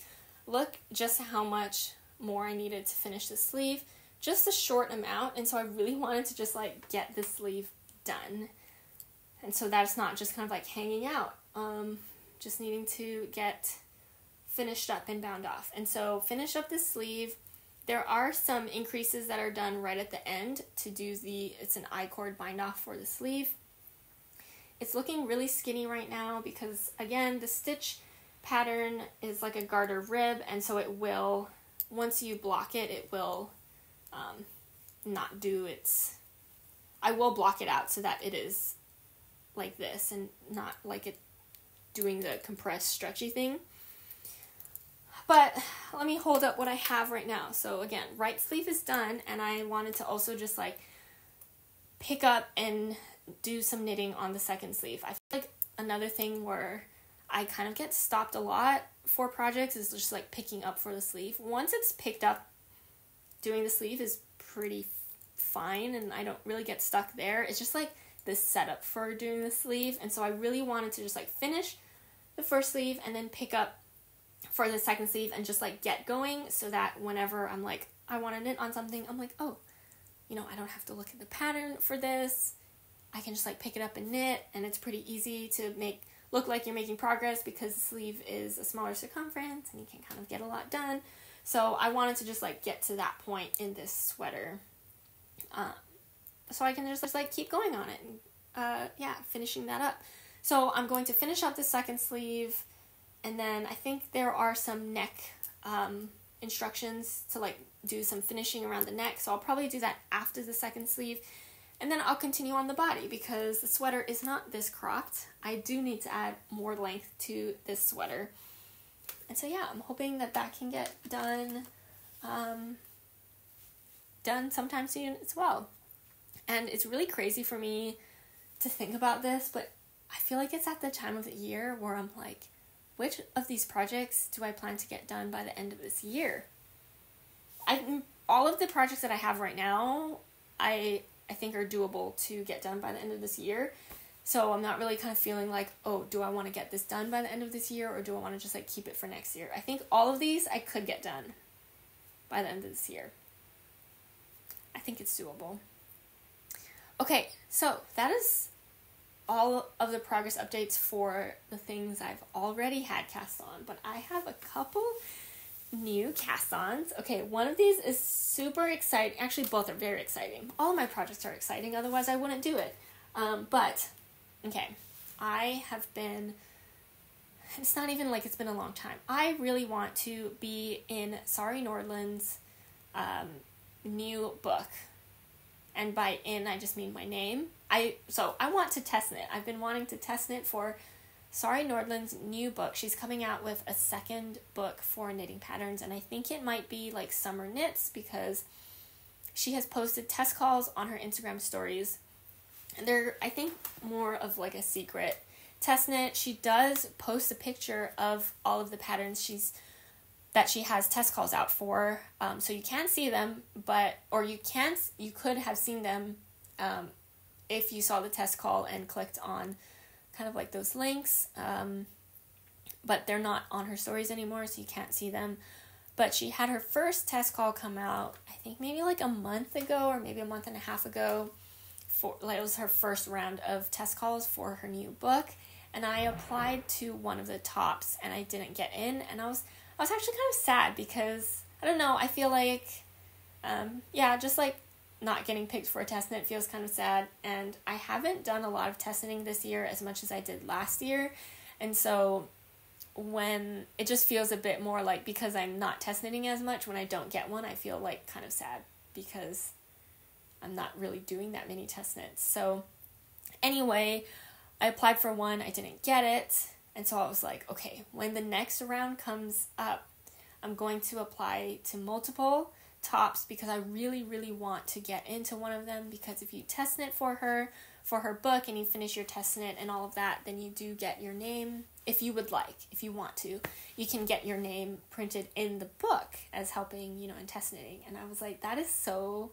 Look just how much more I needed to finish the sleeve. Just a short amount, and so I really wanted to just like get the sleeve done. And so that's not just kind of like hanging out. Just needing to get finished up and bound off. And so finish up the sleeve. There are some increases that are done right at the end to do it's an I-cord bind off for the sleeve. It's looking really skinny right now because, again, the stitch pattern is like a garter rib, and so it will, once you block it, it will not do its... I will block it out so that it is like this and not like it doing the compressed stretchy thing. But let me hold up what I have right now. So again, right sleeve is done, and I wanted to also just like pick up and do some knitting on the second sleeve. I feel like another thing where I kind of get stopped a lot for projects is just like picking up for the sleeve. Once it's picked up, doing the sleeve is pretty fine, and I don't really get stuck there. It's just like this setup for doing the sleeve, and so I really wanted to just like finish the first sleeve and then pick up for the second sleeve and just like get going, so that whenever I'm like, I want to knit on something, I'm like, oh, you know, I don't have to look at the pattern for this. I can just like pick it up and knit, and it's pretty easy to look like you're making progress because the sleeve is a smaller circumference and you can kind of get a lot done. So I wanted to just like get to that point in this sweater, so I can just like keep going on it and yeah, finishing that up. So I'm going to finish up the second sleeve. And then I think there are some neck instructions to like do some finishing around the neck. So I'll probably do that after the second sleeve. And then I'll continue on the body because the sweater is not this cropped. I do need to add more length to this sweater. And so yeah, I'm hoping that that can get done sometime soon as well. And it's really crazy for me to think about this, but I feel like it's at the time of the year where I'm like, which of these projects do I plan to get done by the end of this year? All of the projects that I have right now, I think are doable to get done by the end of this year. So I'm not really kind of feeling like, oh, do I want to get this done by the end of this year, or do I want to just like keep it for next year? I think all of these I could get done by the end of this year. I think it's doable. Okay, so that is all of the progress updates for the things I've already had cast on, but I have a couple new cast-ons. Okay, one of these is super exciting. Actually, both are very exciting. All of my projects are exciting, otherwise I wouldn't do it. But, okay, I have been, it's not even like it's been a long time. I really want to be in Sari Nordlund's new book. And by in, I just mean my name. So I want to test knit. I've been wanting to test knit for Sari Nordlund's new book. She's coming out with a second book for knitting patterns, and I think it might be like summer knits because she has posted test calls on her Instagram stories. And they're, I think, more of like a secret test knit. She does post a picture of all of the patterns that she has test calls out for, so you can see them, you could have seen them if you saw the test call and clicked on kind of like those links, but they're not on her stories anymore, so you can't see them. But she had her first test call come out, I think maybe like a month ago or maybe a month and a half ago. It was her first round of test calls for her new book. And I applied to one of the tops and I didn't get in. And I was actually kind of sad because, I don't know, I feel like, just like not getting picked for a test knit feels kind of sad. And I haven't done a lot of test knitting this year as much as I did last year. And so when it just feels a bit more like, because I'm not test knitting as much, when I don't get one, I feel like kind of sad because I'm not really doing that many test knits. So anyway, I applied for one, I didn't get it, and so I was like, okay, when the next round comes up, I'm going to apply to multiple tops because I really, really want to get into one of them, because if you test knit for her book and you finish your test knit and all of that, then you do get your name, if you want to, you can get your name printed in the book as helping, in test knitting. And I was like, that is so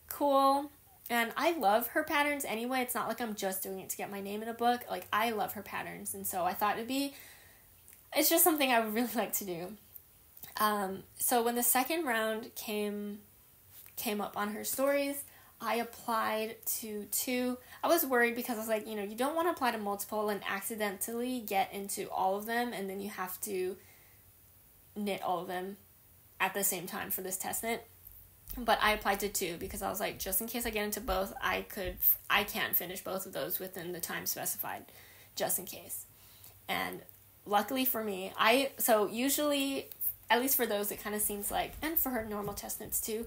cool. And I love her patterns anyway. It's not like I'm just doing it to get my name in a book. Like, I love her patterns. And so I thought it's just something I would really like to do. So when the second round came up on her stories, I applied to 2. I was worried because I was like, you don't want to apply to multiple and accidentally get into all of them, and then you have to knit all of them at the same time for this test knit. But I applied to 2 because I was like, just in case I get into both, I can finish both of those within the time specified, just in case. And luckily for me, so usually, at least for those, it kind of seems like, and for her normal test knits too,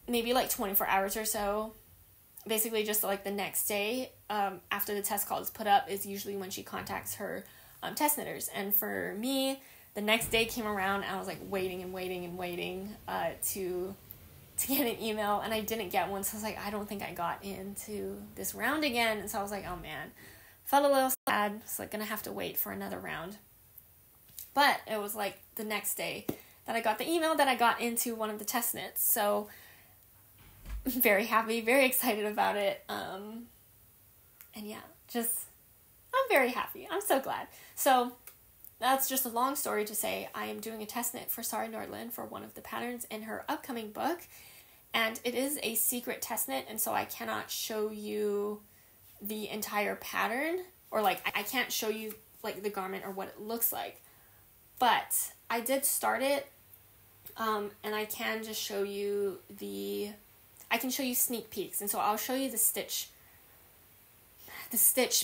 maybe like 24 hours or so, basically just like the next day after the test call is put up is usually when she contacts her test knitters. And for me, the next day came around and I was like waiting to get an email, and I didn't get one. So I was like, I don't think I got into this round again. And so I was like, oh man, felt a little sad. It's like gonna have to wait for another round. But it was like the next day that I got the email that I got into one of the test knits. So I'm very happy, very excited about it. And yeah, I'm very happy. I'm so glad. So that's just a long story to say I am doing a test knit for Sari Nordlund for one of the patterns in her upcoming book. And it is a secret test knit, and so I cannot show you the entire pattern, or like I can't show you like the garment or what it looks like. But I did start it, and I can just show you I can show you sneak peeks, and so I'll show you the stitch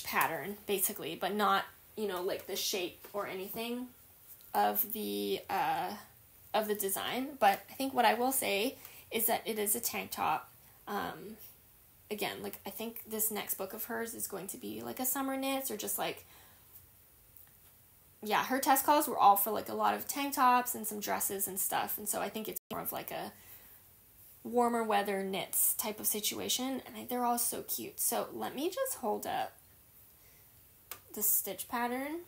pattern basically, but not, like the shape or anything of the design. But I think what I will say is that it is a tank top. Again, like I think this next book of hers is going to be like a summer knits, or just like, yeah, her test calls were all for like a lot of tank tops and some dresses and stuff. And so I think it's more of like a warmer weather knits type of situation, and they're all so cute. So let me just hold up the stitch pattern.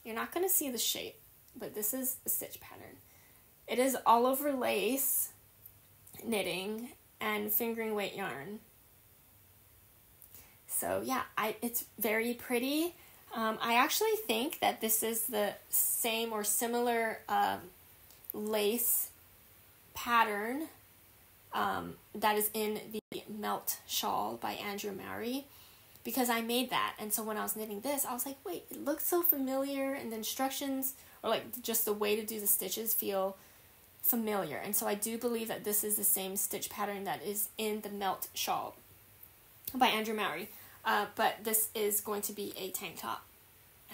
You're not going to see the shape, but this is the stitch pattern. It is all over lace knitting and fingering weight yarn. So yeah, it's very pretty. I actually think that this is the same or similar lace pattern that is in the Melt Shawl by Andrea Mowry, because I made that. And so when I was knitting this, I was like, wait, it looks so familiar, and the instructions, or like just the way to do the stitches, feel familiar. And so I do believe that this is the same stitch pattern that is in the Melt Shawl by Andrea Mowry. But this is going to be a tank top,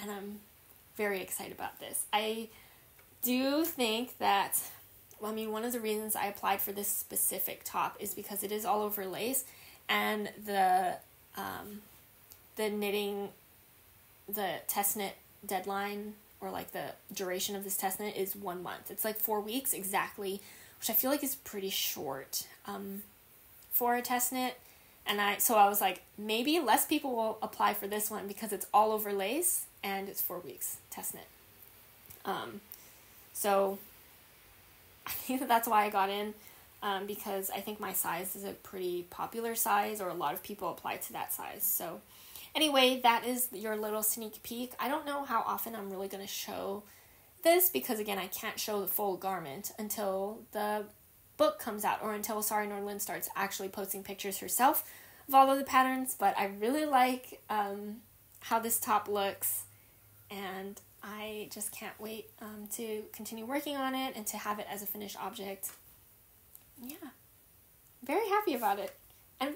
and I'm very excited about this. I do think that, one of the reasons I applied for this specific top is because it is all over lace, and the knitting, the test knit deadline, or like the duration of this test knit, is 1 month. It's like 4 weeks exactly, which I feel like is pretty short for a test knit. And so I was like, maybe less people will apply for this one because it's all over lace and it's 4 weeks test knit. So I think that's why I got in, because I think my size is a pretty popular size, or a lot of people apply to that size. So anyway, that is your little sneak peek. I don't know how often I'm really going to show this because, again, I can't show the full garment until the book comes out or until Sari Nordlund starts actually posting pictures herself of all of the patterns, but I really like how this top looks, and I just can't wait to continue working on it and to have it as a finished object. Yeah, very happy about it. I'm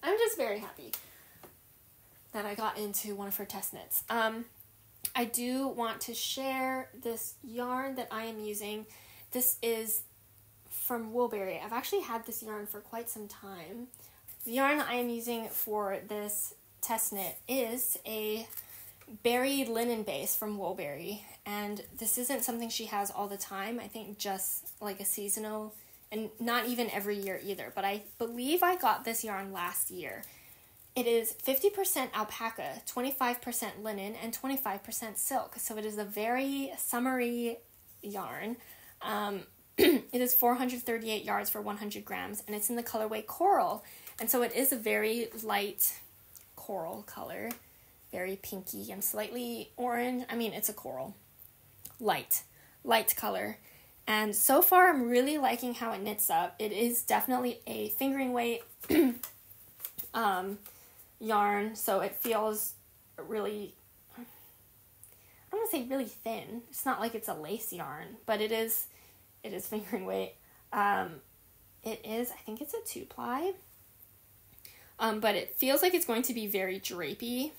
just very happy that I got into one of her test knits. I do want to share this yarn that I am using. This is from Woolberry. I've actually had this yarn for quite some time. The yarn I am using for this test knit is a berry linen base from Woolberry, and this isn't something she has all the time. I think just like a seasonal, and not even every year either, but I believe I got this yarn last year. It is 50% alpaca, 25% linen, and 25% silk, so it is a very summery yarn. It is 438 yards for 100 grams, and it's in the colorway coral, and so it is a very light coral color, very pinky and slightly orange. I mean, it's a coral. Light color. And so far, I'm really liking how it knits up. It is definitely a fingering weight yarn, so it feels really, I don't want to say really thin. It's not like it's a lace yarn, but it is fingering weight. It is, I think it's a 2-ply. But it feels like it's going to be very drapey.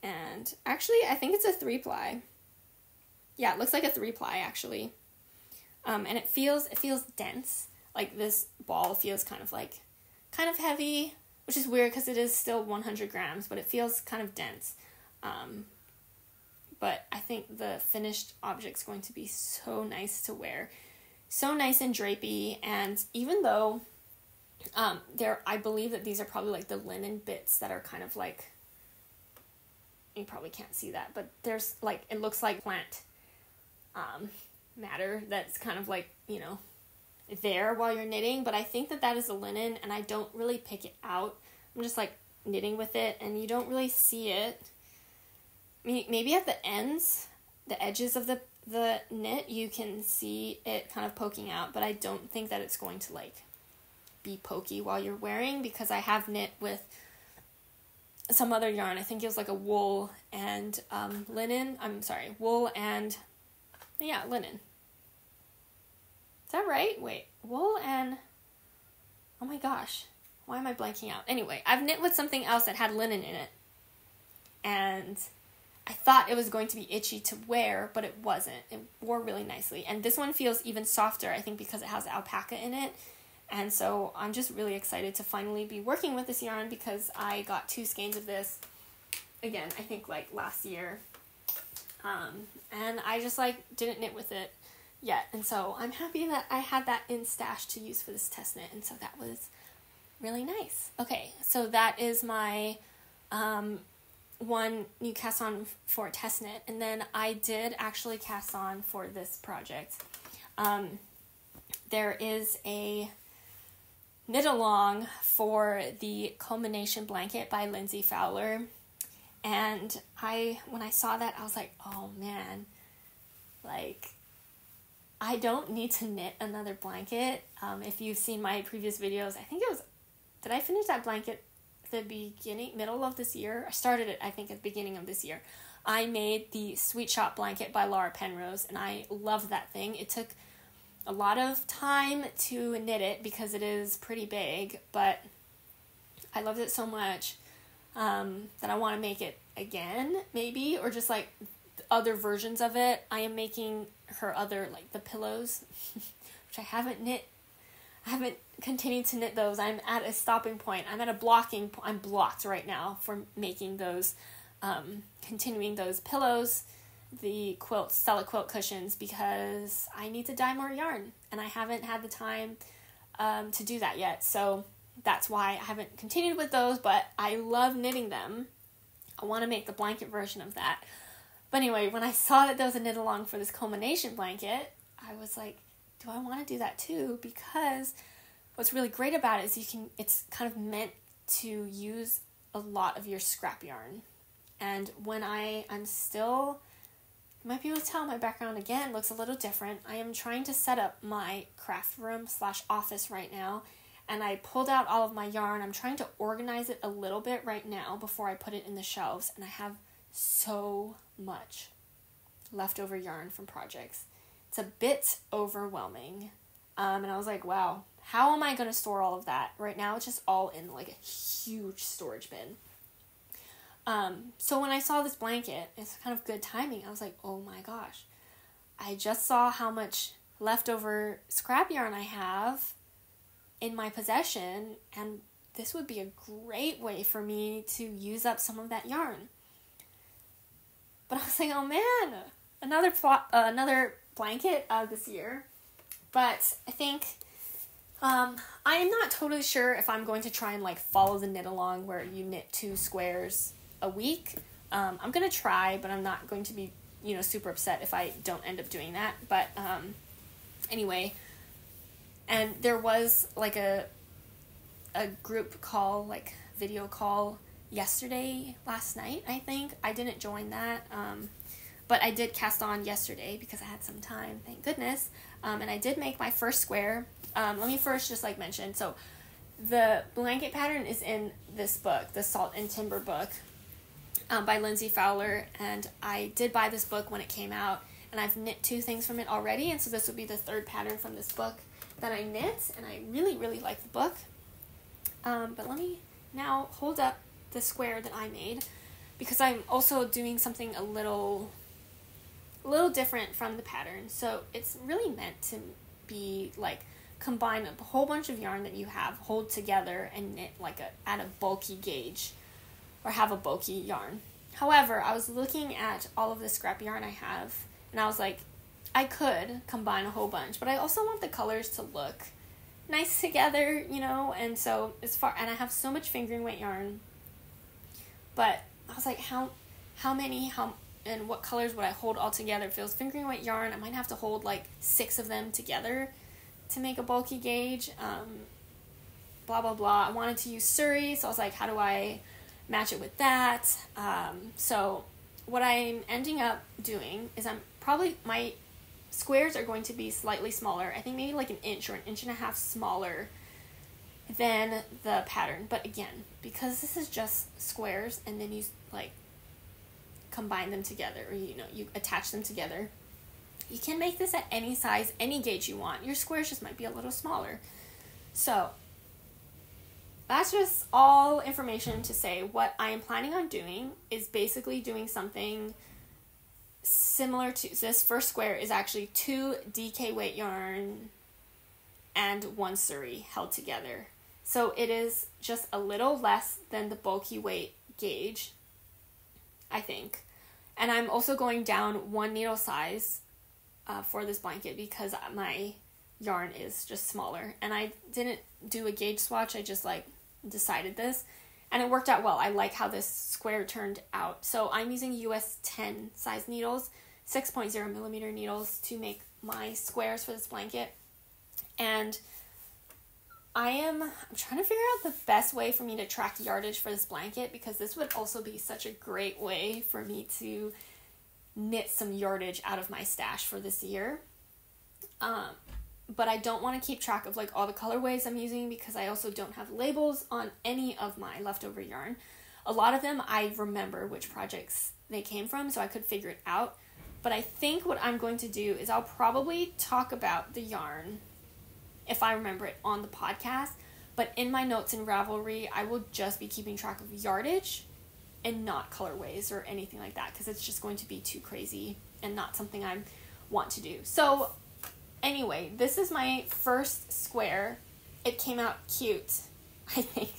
And actually, I think it's a 3-ply. Yeah, it looks like a 3-ply, actually. And it feels dense. Like, this ball feels kind of heavy, which is weird because it is still 100 grams, but it feels kind of dense. But I think the finished object's going to be so nice to wear. So nice and drapey, and even though I believe that these are probably like the linen bits that are kind of like, you probably can't see that, but there's like, it looks like plant matter that's kind of like, you know, there while you're knitting, but I think that is a linen, and I don't really pick it out. I'm just like knitting with it, and you don't really see it. Maybe at the ends, the edges of the knit, you can see it kind of poking out, but I don't think that it's going to like be pokey while you're wearing, because I have knit with some other yarn. I think it was like a wool and linen. Wool and, yeah, linen. Is that right? Wait, wool and, oh my gosh, why am I blanking out? Anyway, I've knit with something else that had linen in it, and I thought it was going to be itchy to wear, but it wasn't. It wore really nicely, and this one feels even softer, I think, because it has alpaca in it, and so I'm just really excited to finally be working with this yarn, because I got 2 skeins of this, again, I think like last year, and I just like didn't knit with it yet, and so I'm happy that I had that in stash to use for this test knit, and so that was really nice. Okay, so that is my one new cast on for test knit, and then I did actually cast on for this project. There is a knit along for the culmination blanket by Lindsay Fowler, and when I saw that, I was like, oh man, like, I don't need to knit another blanket. If you've seen my previous videos, I think it was, did I finish that blanket the middle of this year? I started it, I think, at the beginning of this year. I made the Sweet Shop blanket by Laura Penrose, and I love that thing. It took a lot of time to knit it because it is pretty big, but I loved it so much that I want to make it again, maybe, or just like other versions of it. I am making her other, like the pillows, which I haven't knit. I haven't continued to knit those. I'm at a stopping point. I'm at a blocking point. I'm blocked right now for making those, continuing those pillows, the quilt, Stella quilt cushions, because I need to dye more yarn, and I haven't had the time to do that yet. So that's why I haven't continued with those, but I love knitting them. I want to make the blanket version of that. But anyway, when I saw that there was a knit along for this culmination blanket, I was like, do I want to do that too? Because what's really great about it is it's kind of meant to use a lot of your scrap yarn. And when I'm still, you might be able to tell my background again looks a little different. I am trying to set up my craft room / office right now, and I pulled out all of my yarn. I'm trying to organize it a little bit right now before I put it in the shelves, and I have so much leftover yarn from projects. It's a bit overwhelming, and I was like, wow, how am I going to store all of that? Right now it's just all in like a huge storage bin. So when I saw this blanket, it's kind of good timing. I was like, oh my gosh, I just saw how much leftover scrap yarn I have in my possession, and this would be a great way for me to use up some of that yarn. But I was like, oh man, another blanket this year. But I think I'm not totally sure if I'm going to try and like follow the knit along where you knit 2 squares a week. I'm going to try, but I'm not going to be, super upset if I don't end up doing that. But anyway, and there was like a group call, like video call last night, I think. I didn't join that, but I did cast on yesterday because I had some time, thank goodness, and I did make my first square. Let me first just like mention, so the blanket pattern is in this book, the Salt and Timber book, by Lindsay Fowler, and I did buy this book when it came out, and I've knit 2 things from it already, and so this will be the 3rd pattern from this book that I knit, and I really, really like the book. But let me now hold up the square that I made, because I'm also doing something a little different from the pattern. So it's really meant to be like combine a whole bunch of yarn that you have, hold together, and knit like at a bulky gauge, or have a bulky yarn. However, I was looking at all of the scrap yarn I have, and I was like, I could combine a whole bunch, but I also want the colors to look nice together, and so and I have so much fingering weight yarn, but I was like, how many, and what colors would I hold all together? If it was fingering weight yarn, I might have to hold like 6 of them together to make a bulky gauge, blah, blah, blah. I wanted to use Suri, so I was like, how do I match it with that? So what I'm ending up doing is my squares are going to be slightly smaller. I think maybe like an inch or an inch and a half smaller than the pattern. But again, because this is just squares and then you like combine them together, or you attach them together, you can make this at any size, any gauge you want. Your squares just might be a little smaller. So that's just all information to say what I am planning on doing is basically doing something similar to this first square is actually 2 DK weight yarn and 1 Suri held together. So it is just a little less than the bulky weight gauge, I think. And I'm also going down 1 needle size for this blanket because my yarn is just smaller. And I didn't do a gauge swatch, I just like decided this. And it worked out well. I like how this square turned out. So I'm using US 10 size needles, 6.0 millimeter needles to make my squares for this blanket. And I'm trying to figure out the best way for me to track yardage for this blanket, because this would also be such a great way for me to knit some yardage out of my stash for this year. But I don't want to keep track of like all the colorways I'm using because I also don't have labels on any of my leftover yarn. A lot of them I remember which projects they came from, so I could figure it out. But I think what I'm going to do is I'll probably talk about the yarn if I remember it on the podcast, but in my notes in Ravelry, I will just be keeping track of yardage and not colorways or anything like that, because it's just going to be too crazy and not something I want to do. So anyway, this is my first square. It came out cute, I think.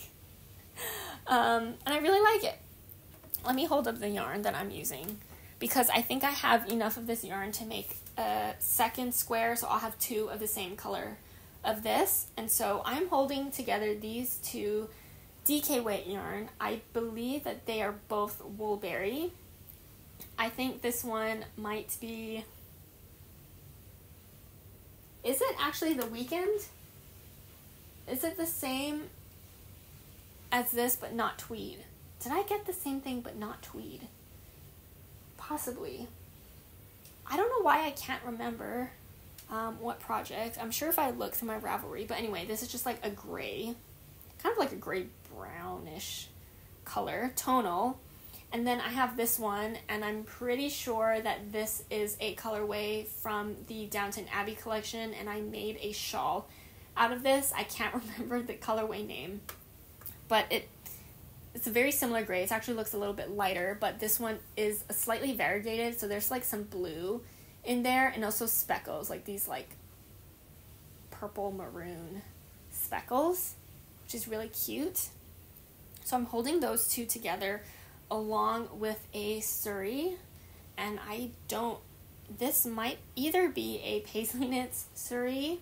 And I really like it. Let me hold up the yarn that I'm using, because I think I have enough of this yarn to make a second square, so I'll have 2 of the same color of this. And so I'm holding together these 2 DK weight yarn. I believe that they are both Woolberry. I think this one might be... Is it actually the Weekend? Is it the same as this but not Tweed? Did I get the same thing but not tweed? Possibly. I don't know why I can't remember what project. I'm sure if I look through my Ravelry, but anyway, this is just like a gray, kind of like a gray brownish color, tonal. And then I have this one, and I'm pretty sure that this is a colorway from the Downton Abbey collection, and I made a shawl out of this. I can't remember the colorway name, but it's a very similar gray. It actually looks a little bit lighter, but this one is a slightly variegated, so there's like some blue in there, and also speckles, like these like purple maroon speckles, which is really cute. So I'm holding those two together along with a Suri, and this might either be a Paisley Knits Suri,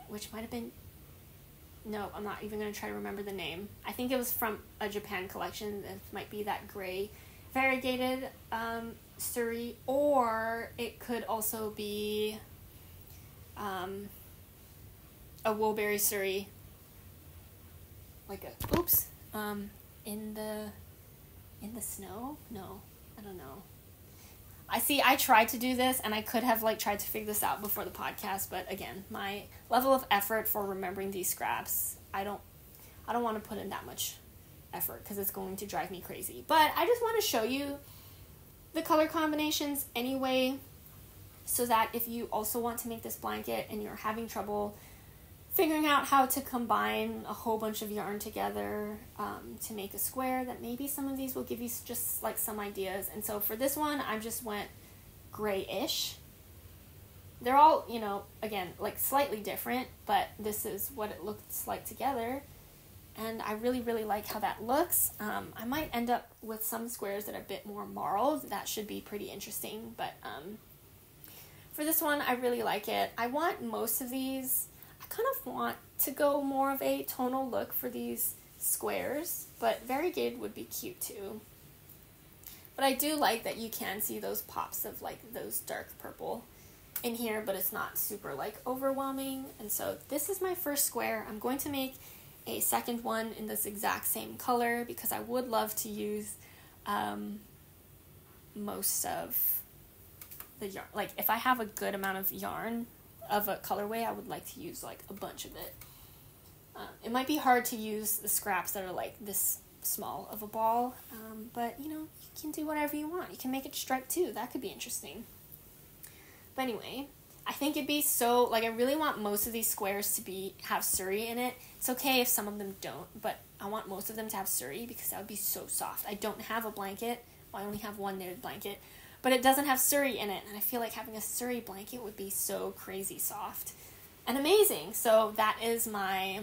which might have been, no, I'm not even going to try to remember the name. I think it was from a Japan collection. It might be that gray variegated Suri, or it could also be a Woolberry Suri, like in the snow? No, I don't know. I tried to do this, and I could have tried to figure this out before the podcast, but again, my level of effort for remembering these scraps, I don't want to put in that much effort because it's going to drive me crazy. But I just want to show you the color combinations anyway, so that if you also want to make this blanket and you're having trouble figuring out how to combine a whole bunch of yarn together to make a square, that maybe some of these will give you just some ideas. And so for this one, I just went grayish. They're all, again, slightly different, but this is what it looks like together. And I really, really like how that looks. I might end up with some squares that are a bit more marled. That should be pretty interesting. But for this one, I really like it. I want most of these, I kind of want to go more of a tonal look for these squares. But variegated would be cute too. But I do like that you can see those pops of those dark purple in here. But it's not super overwhelming. And so this is my first square. I'm going to make a second one in this exact same color because I would love to use most of the yarn. If I have a good amount of yarn of a colorway, I would like to use a bunch of it. It might be hard to use the scraps that are this small of a ball, but you can do whatever you want. You can make it striped too. That could be interesting. But anyway, I think it'd be so, I really want most of these squares to have Suri in it. It's okay if some of them don't, but I want most of them to have Suri because that would be so soft. I don't have a blanket. Well, I only have one knitted blanket, but it doesn't have Suri in it, and I feel like having a Suri blanket would be so crazy soft and amazing. So that is I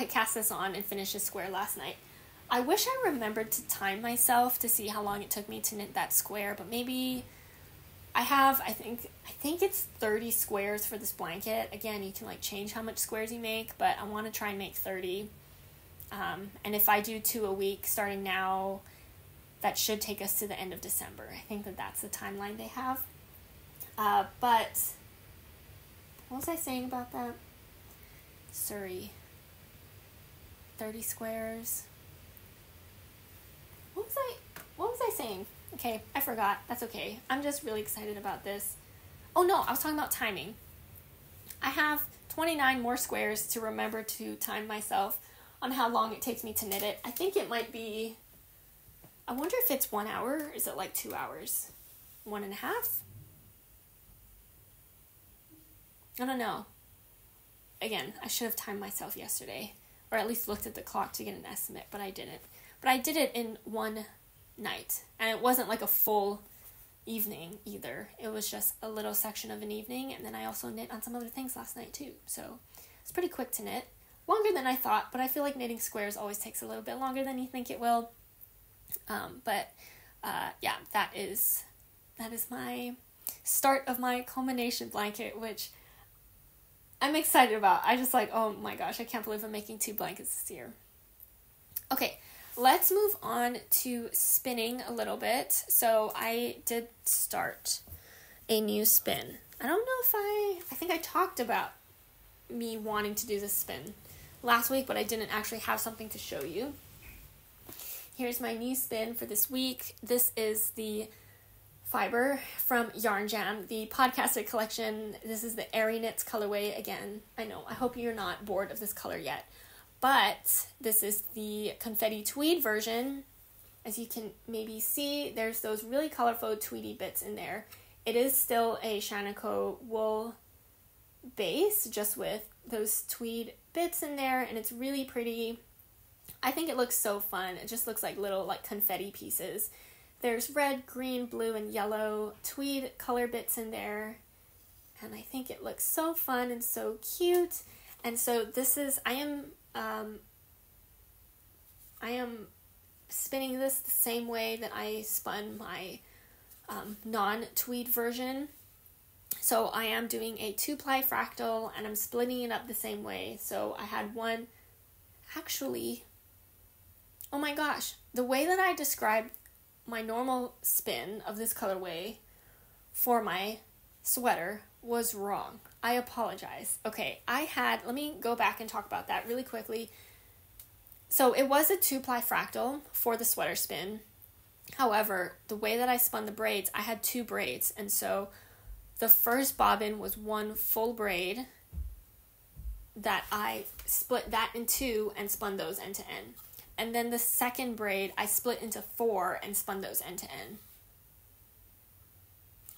cast this on and finished this square last night. I wish I remembered to time myself to see how long it took me to knit that square, but maybe I think it's 30 squares for this blanket. Again, you can change how much squares you make, but I want to try and make 30. And if I do 2 a week starting now, that should take us to the end of December. I think that's the timeline they have. But what was I saying about that? Suri. 30 squares. What was I saying? Okay, I forgot. That's okay. I'm just really excited about this. Oh no, I was talking about timing. I have 29 more squares to remember to time myself on how long it takes me to knit it. I think it might be, I wonder if it's 1 hour, or is it 2 hours? 1.5? I don't know. Again, I should have timed myself yesterday, or at least looked at the clock to get an estimate, but I didn't. But I did it in one night, and it wasn't a full evening either. It was just a little section of an evening, and then I also knit on some other things last night too. So it's pretty quick to knit. Longer than I thought, but I feel like knitting squares always takes a little bit longer than you think it will. Yeah, that is my start of my culmination blanket, which I'm excited about. I just oh my gosh, I can't believe I'm making 2 blankets this year. Okay, let's move on to spinning a little bit. So I did start a new spin. I don't know if I think I talked about me wanting to do this spin last week, but I didn't actually have something to show you. Here's my new spin for this week. This is the fiber from Yarn Jam, the podcaster collection. This is the arieknits colorway again. I know, I hope you're not bored of this color yet. But this is the Confetti Tweed version. As you can maybe see, there's those really colorful tweedy bits in there. It is still a Shaniko wool base, just with those tweed bits in there, and it's really pretty. I think it looks so fun. It just looks like little confetti pieces. There's red, green, blue, and yellow tweed color bits in there, and I think it looks so fun and so cute. And so this is, I am spinning this the same way that I spun my non-tweed version. So I am doing a 2-ply fractal, and I'm splitting it up the same way. So I had one, actually, oh my gosh, the way that I described my normal spin of this colorway for my sweater was wrong. I apologize. Okay, let me go back and talk about that really quickly. So it was a 2-ply fractal for the sweater spin. However, the way that I spun the braids, I had 2 braids, and so the first bobbin was 1 full braid that I split that in 2 and spun those end to end. And then the second braid, I split into 4 and spun those end to end.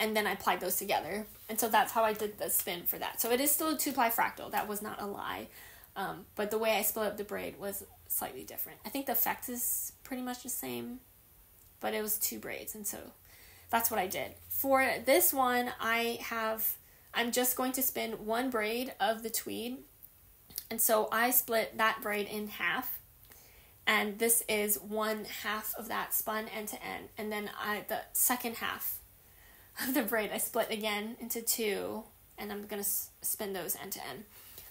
And then I plied those together. And so that's how I did the spin for that. So it is still a 2-ply fractal. That was not a lie. But the way I split up the braid was slightly different. I think the effect is pretty much the same, but it was 2 braids. And so that's what I did. For this one, I'm just going to spin 1 braid of the tweed. And so I split that braid in half. And this is 1/2 of that spun end to end. And then the second half of the braid, I split again into 2. And I'm going to spin those end to end.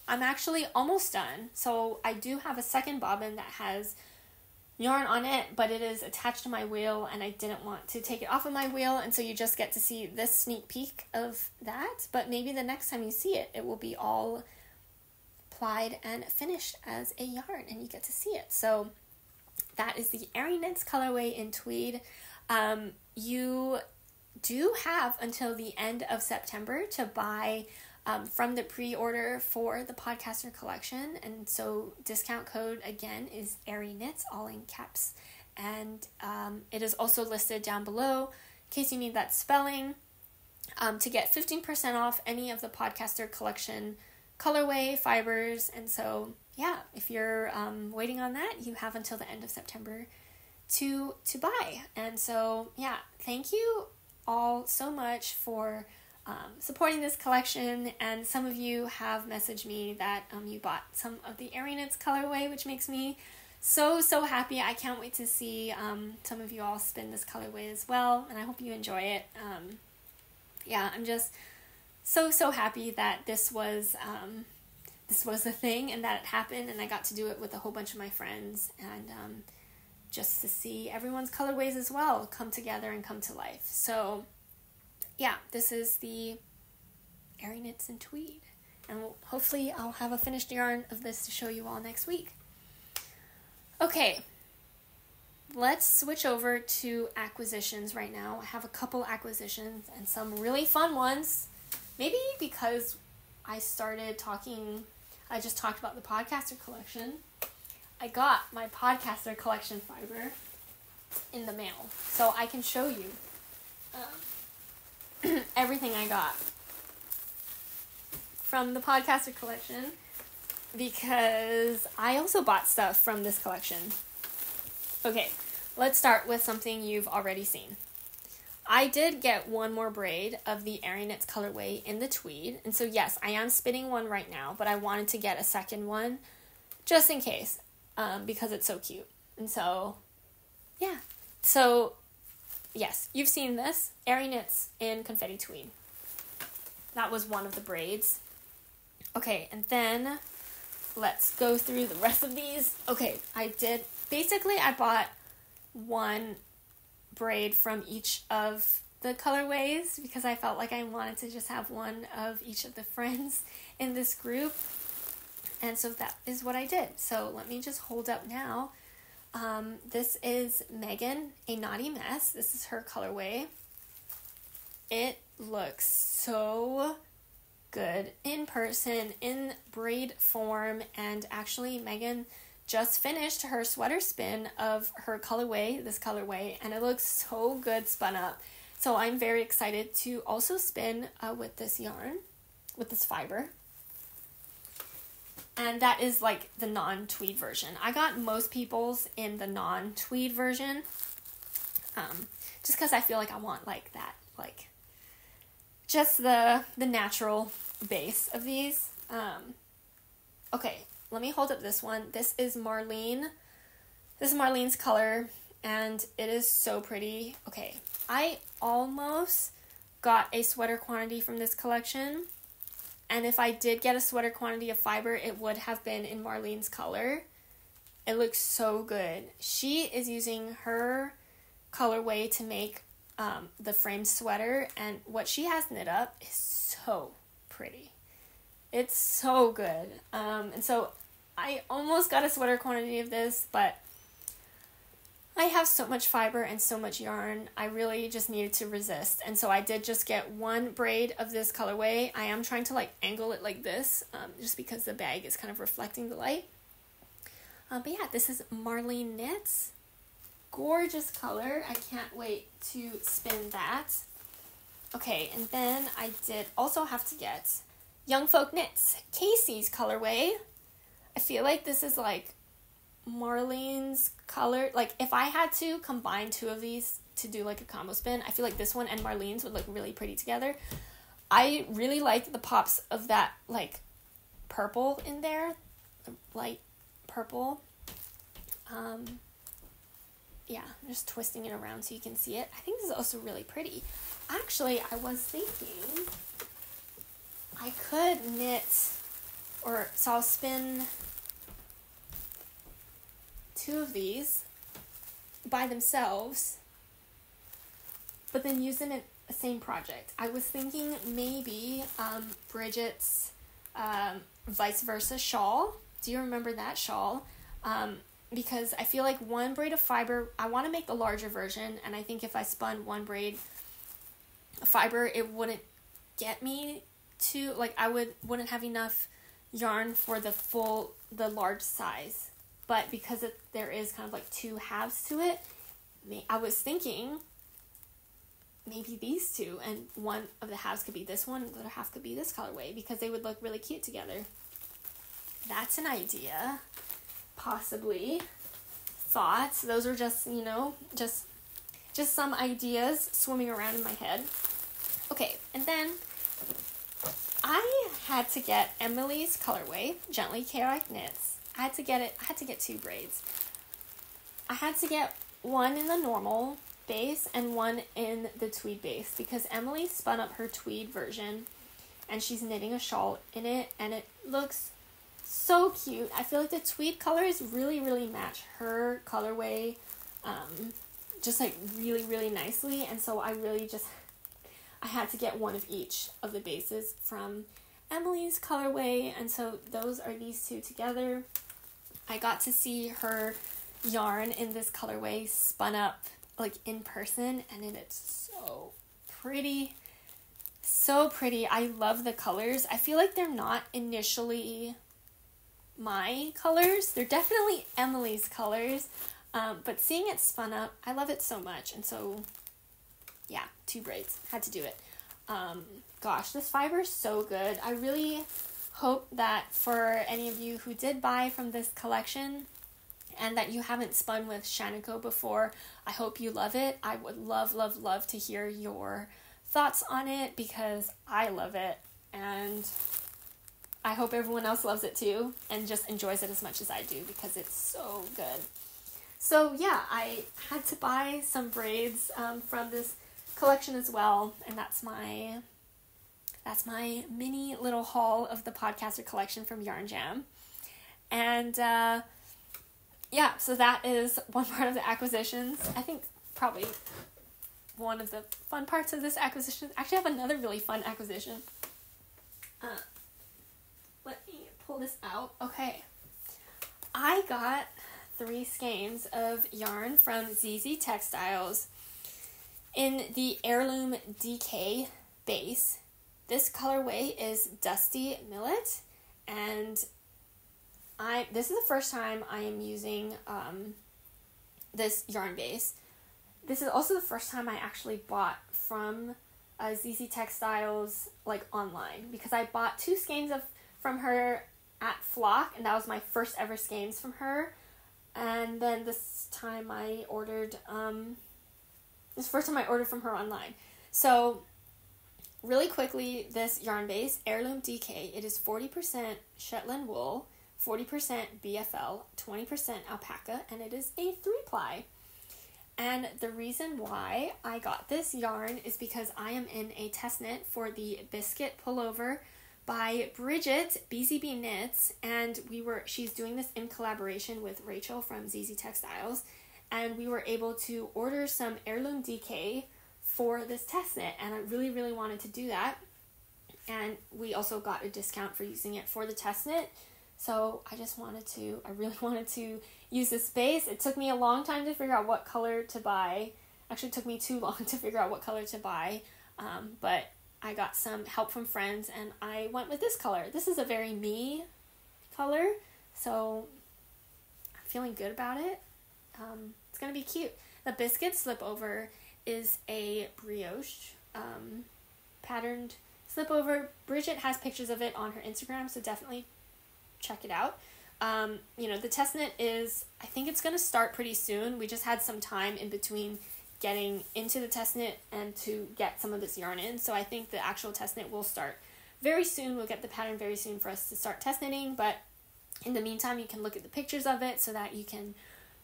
I'm actually almost done. So I do have a second bobbin that has yarn on it, but it is attached to my wheel, and I didn't want to take it off of my wheel, and so you just get to see this sneak peek of that. But maybe the next time you see it, it will be all plied and finished as a yarn, and you get to see it. So that is the arieknits colorway in tweed. You do have until the end of September to buy from the pre-order for the podcaster collection, and so discount code again is arieknits, all in caps, and it is also listed down below in case you need that spelling, to get 15% off any of the podcaster collection colorway fibers. And so yeah, if you're waiting on that, you have until the end of September to buy. And so yeah, thank you all so much for supporting this collection, and some of you have messaged me that you bought some of the arieknits colorway, which makes me so happy. I can't wait to see some of you all spin this colorway as well, and I hope you enjoy it. Yeah, I'm just so happy that this was a thing and that it happened, and I got to do it with a whole bunch of my friends, and just to see everyone's colorways as well come together and come to life. So yeah, this is the arieknits and tweed, and hopefully I'll have a finished yarn of this to show you all next week. Okay, let's switch over to acquisitions right now. I have a couple acquisitions and some really fun ones. Maybe because I just talked about the podcaster collection. I got my podcaster collection fiber in the mail, so I can show you everything I got from the podcaster collection, because I also bought stuff from this collection. Okay, let's start with something you've already seen. I did get 1 more braid of the arieknits colorway in the tweed, and so yes, I am spinning one right now, but I wanted to get a second one just in case, because it's so cute. And so yeah, so yes, you've seen this, arieknits in Confetti Tweed. That was one of the braids. Okay, and then let's go through the rest of these. Okay, I bought 1 braid from each of the colorways because I felt like I wanted to just have one of each of the friends in this group. And so that is what I did. So let me just hold up now This is Megan, A Naughty Mess. This is her colorway. It looks so good in person, in braid form, and actually Megan just finished her sweater spin of her colorway, this colorway, and it looks so good spun up. So I'm very excited to also spin with this yarn, with this fiber. And that is like the non-tweed version. I got most people's in the non-tweed version. Just because I feel like I want like that, like just the natural base of these. Okay, let me hold up this one. This is Marlene. This is Marlene's color, and it is so pretty. Okay, I almost got a sweater quantity from this collection. And if I did get a sweater quantity of fiber, it would have been in Marlene's color. It looks so good. She is using her colorway to make the framed sweater, and what she has knit up is so pretty. It's so good. And so I almost got a sweater quantity of this, but I have so much fiber and so much yarn, I really just needed to resist. And so I did just get one braid of this colorway. I am trying to like angle it like this, just because the bag is kind of reflecting the light. But yeah, this is Marlene Knits. Gorgeous color. I can't wait to spin that. Okay, and then I did also have to get Young Folk Knits, Casey's colorway. I feel like this is like Marlene's color. Like if I had to combine two of these to do like a combo spin, I feel like this one and Marlene's would look really pretty together. I really like the pops of that like purple in there, light purple. Yeah, I'm just twisting it around so you can see it. I think this is also really pretty. Actually, I was thinking I could knit, so I'll spin two of these by themselves, but then use them in the same project. I was thinking maybe Bridget's vice versa shawl. Do you remember that shawl? Because I feel like one braid of fiber, I want to make the larger version, and I think if I spun one braid of fiber, it wouldn't get me to, like, I wouldn't have enough yarn for the large size. But because there is kind of like two halves to it, I was thinking maybe these two, and one of the halves could be this one, the other half could be this colorway, because they would look really cute together. That's an idea. Possibly. Thoughts. Those are just, just some ideas swimming around in my head. Okay, and then I had to get Emily's colorway, Gently Chaotic Knits. I had to get two braids. I had to get one in the normal base and one in the tweed base, because Emily spun up her tweed version and she's knitting a shawl in it, and it looks so cute. I feel like the tweed colors really, really match her colorway, just like really, really nicely. And so I had to get one of each of the bases from Emily's colorway, and so those are these two together. I got to see her yarn in this colorway spun up like in person, and it's so pretty. So pretty. I love the colors. I feel like they're not initially my colors. They're definitely Emily's colors, but seeing it spun up, I love it so much. And so yeah, two braids, had to do it. Gosh, this fiber is so good. I really hope that for any of you who did buy from this collection and that you haven't spun with Shaniko before, I hope you love it. I would love, love, love to hear your thoughts on it, because I love it, and I hope everyone else loves it too and just enjoys it as much as I do, because it's so good. So yeah, I had to buy some braids from this collection as well, and that's my mini little haul of the podcaster collection from Yarn Jam. And yeah, so that is one part of the acquisitions. I think probably one of the fun parts of this acquisition. Actually, I have another really fun acquisition. Let me pull this out. Okay. I got 3 skeins of yarn from ZZ Textiles in the Heirloom DK base. This colorway is Dusty Millet, and this is the first time I am using this yarn base. This is also the first time I actually bought from ZZ Textiles like online, because I bought 2 skeins from her at Flock, and that was my first ever skeins from her. And then this time I ordered this first time I ordered from her online. So really quickly, this yarn base, Heirloom DK, it is 40% Shetland wool, 40% BFL, 20% alpaca, and it is a 3-ply. And the reason why I got this yarn is because I am in a test knit for the Biscuit Pullover by Bridget, BZB Knits, and she's doing this in collaboration with Rachel from ZZ Textiles, and we were able to order some Heirloom DK for this test knit, and I really, really wanted to do that, and we also got a discount for using it for the test knit. So I really wanted to use this base. It took me a long time to figure out what color to buy. Actually, it took me too long to figure out what color to buy. But I got some help from friends, and I went with this color. This is a very me color, so I'm feeling good about it. It's going to be cute. The Biscuit Slipover is a brioche patterned slipover. Bridget has pictures of it on her Instagram, so definitely check it out. The test knit I think it's going to start pretty soon. We just had some time in between getting into the test knit and to get some of this yarn in. So I think the actual test knit will start very soon. We'll get the pattern very soon for us to start test knitting. But in the meantime, you can look at the pictures of it so that you can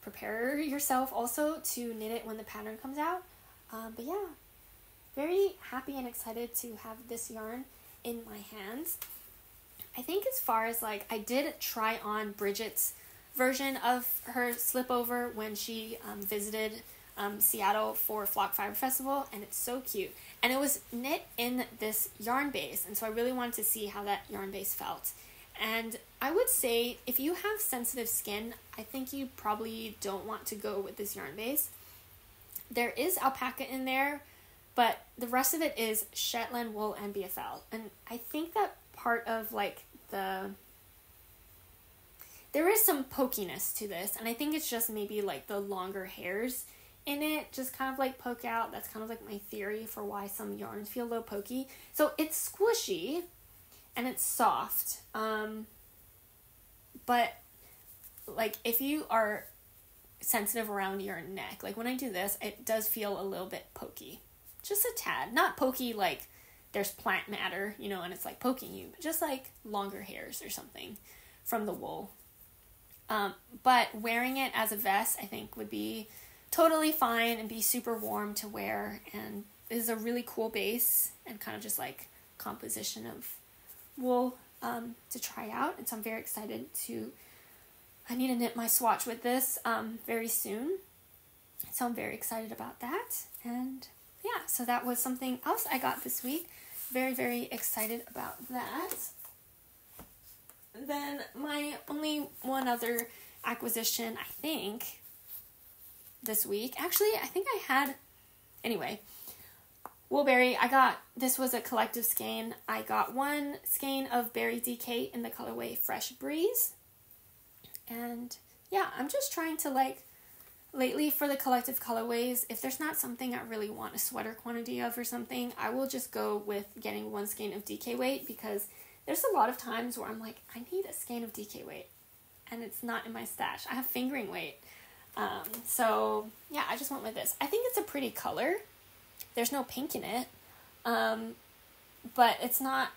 prepare yourself also to knit it when the pattern comes out. But yeah, very happy and excited to have this yarn in my hands. I think as far as I did try on Bridget's version of her slipover when she visited Seattle for Flock Fiber Festival, and it's so cute. And it was knit in this yarn base, and so I really wanted to see how that yarn base felt. And I would say if you have sensitive skin, I think you probably don't want to go with this yarn base. There is alpaca in there, but the rest of it is Shetland wool and BFL. And I think that part of there is some pokiness to this, and I think it's just maybe the longer hairs in it just kind of poke out. That's kind of my theory for why some yarns feel a little pokey. So it's squishy and it's soft, but if you are sensitive around your neck, when I do this, it does feel a little bit pokey, just a tad. Not pokey there's plant matter, and it's poking you, but just longer hairs or something from the wool. But wearing it as a vest, I think, would be totally fine and be super warm to wear. And this is a really cool base and kind of just composition of wool to try out. And so I'm very excited I need to knit my swatch with this very soon. So I'm very excited about that. And yeah, so that was something else I got this week. Very, very excited about that. Then my only one other acquisition, I think, this week. Actually, I think anyway, Woolberry. This was a collective skein. I got 1 skein of Berry DK in the colorway Fresh Breeze. And yeah, I'm just trying to lately for the collective colorways, if there's not something I really want a sweater quantity of or something, I will just go with getting 1 skein of DK weight, because there's a lot of times where I'm I need a skein of DK weight and it's not in my stash. I have fingering weight. So yeah, I just went with this. I think it's a pretty color. There's no pink in it. But it's not,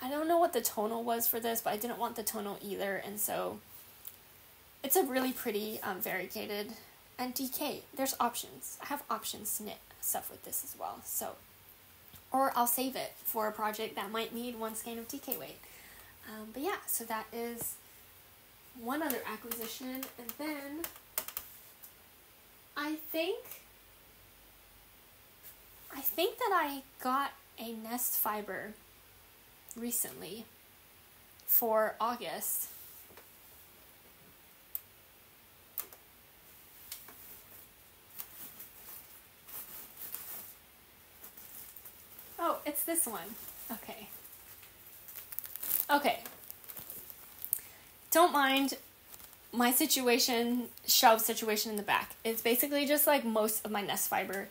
I don't know what the tonal was for this, but I didn't want the tonal either. And so it's a really pretty variegated. And DK, there's options. I have options to knit stuff with this as well. So, or I'll save it for a project that might need 1 skein of DK weight. But yeah, so that is one other acquisition. And then I think that I got a nest fiber recently for August. it's this one. Okay. Don't mind my shelf situation in the back. It's basically just like most of my nest fiber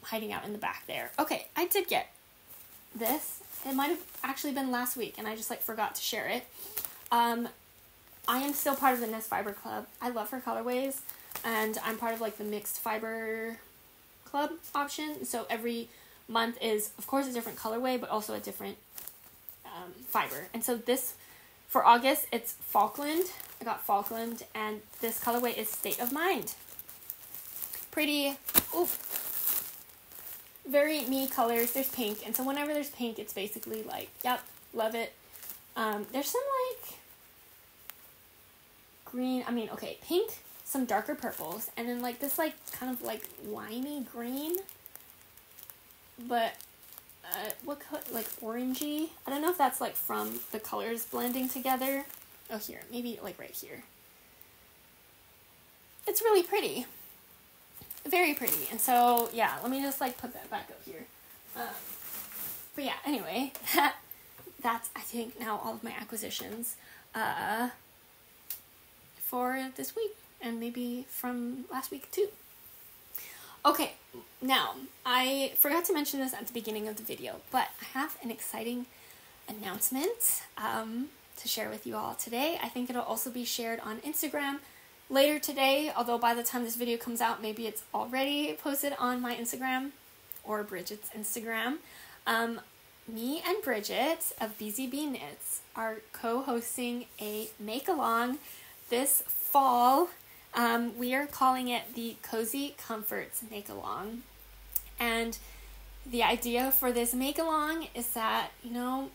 hiding out in the back there. Okay, I did get this. It might have actually been last week and I just like forgot to share it. I am still part of the Nest Fiber Club. I love her colorways, and I'm part of like the mixed fiber club option. So every month is, of course, a different colorway, but also a different fiber. And so this, for August, it's Falkland. I got Falkland, and this colorway is State of Mind. Pretty, very me colors. There's pink, and so whenever there's pink, it's basically like, yep, love it. There's some like green, pink, some darker purples, and then like this like kind of like winey green, but like orangey. I don't know if that's like from the colors blending together. Oh, here, maybe like right here. It's really pretty. Very pretty. And so, yeah, let me just like put that back up here. But yeah, anyway, that's, I think, now all of my acquisitions for this week, and maybe from last week too. Okay, now, I forgot to mention this at the beginning of the video, but I have an exciting announcement to share with you all today. I think it'll also be shared on Instagram later today, although by the time this video comes out, maybe it's already posted on my Instagram or Bridget's Instagram. Me and Bridget of BZB Knits are co-hosting a make-along this fall. We are calling it the Cozy Comforts Make-Along. And the idea for this make-along is that,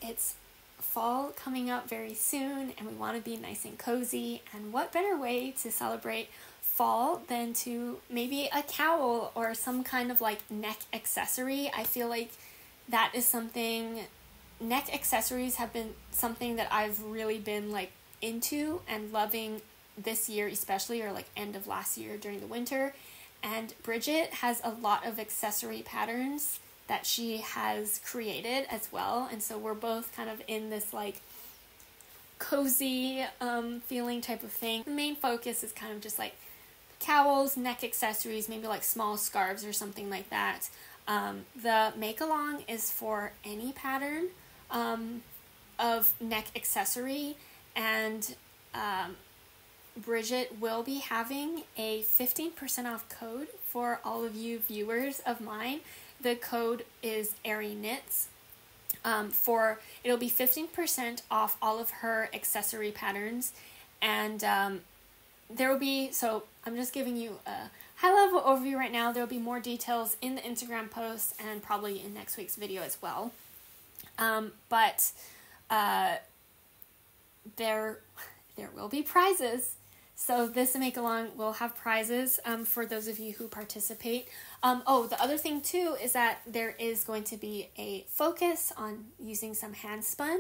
it's fall coming up very soon and we want to be nice and cozy. And what better way to celebrate fall than to maybe a cowl or some kind of like neck accessory. I feel like that is something, neck accessories have been something that I've really been like into and loving this year especially, or like end of last year during the winter. And Bridget has a lot of accessory patterns that she has created as well, and so we're both kind of in this like cozy feeling type of thing. The main focus is kind of just like cowls, neck accessories, maybe like small scarves or something like that. The make along is for any pattern of neck accessory, and Bridget will be having a 15% off code for all of you viewers of mine. The code is arieknits. It'll be 15% off all of her accessory patterns, and there will be, so I'm just giving you a high-level overview right now. There will be more details in the Instagram post and probably in next week's video as well. But there will be prizes. So this make-along will have prizes for those of you who participate. The other thing too is that there is going to be a focus on using some handspun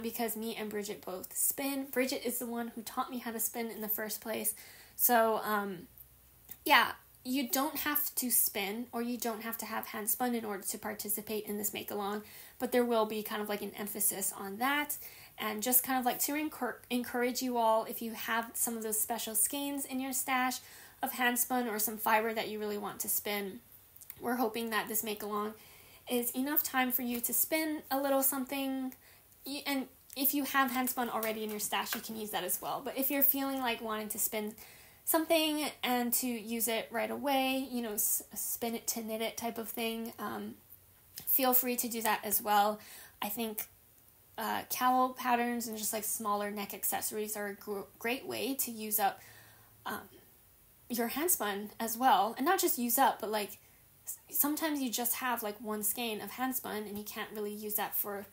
because me and Bridget both spin. Bridget is the one who taught me how to spin in the first place. So yeah, you don't have to spin or you don't have to have handspun in order to participate in this make-along, but there will be kind of like an emphasis on that. And just kind of like to encourage you all, if you have some of those special skeins in your stash of handspun or some fiber that you really want to spin, we're hoping that this make-along is enough time for you to spin a little something. And if you have handspun already in your stash, you can use that as well. But if you're feeling like wanting to spin something and to use it right away, spin it to knit it type of thing, feel free to do that as well. I think cowl patterns and just like smaller neck accessories are a great way to use up your handspun as well. And not just use up, but like sometimes you just have like one skein of handspun and you can't really use that for,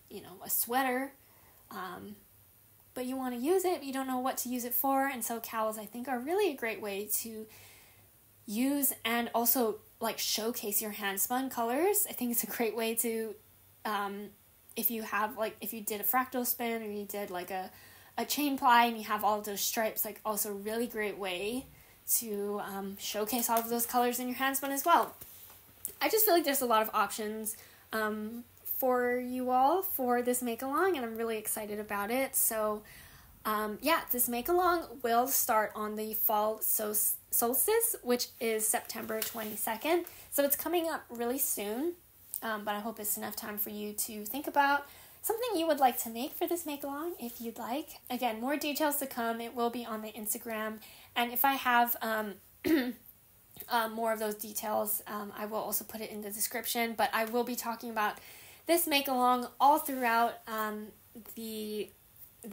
a sweater. But you want to use it, but you don't know what to use it for. And so cowls, I think, are really a great way to use and also like showcase your handspun colors. I think it's a great way to, if you did a fractal spin or you did like a chain ply and you have all of those stripes, like also really great way to showcase all of those colors in your handspun as well. I just feel like there's a lot of options for you all for this make-along, and I'm really excited about it. So, this make-along will start on the fall solstice, which is September 22nd. So it's coming up really soon, but I hope it's enough time for you to think about something you would like to make for this make-along if you'd like. Again, more details to come. It will be on the Instagram, and if I have more of those details, I will also put it in the description, but I will be talking about this make-along all throughout the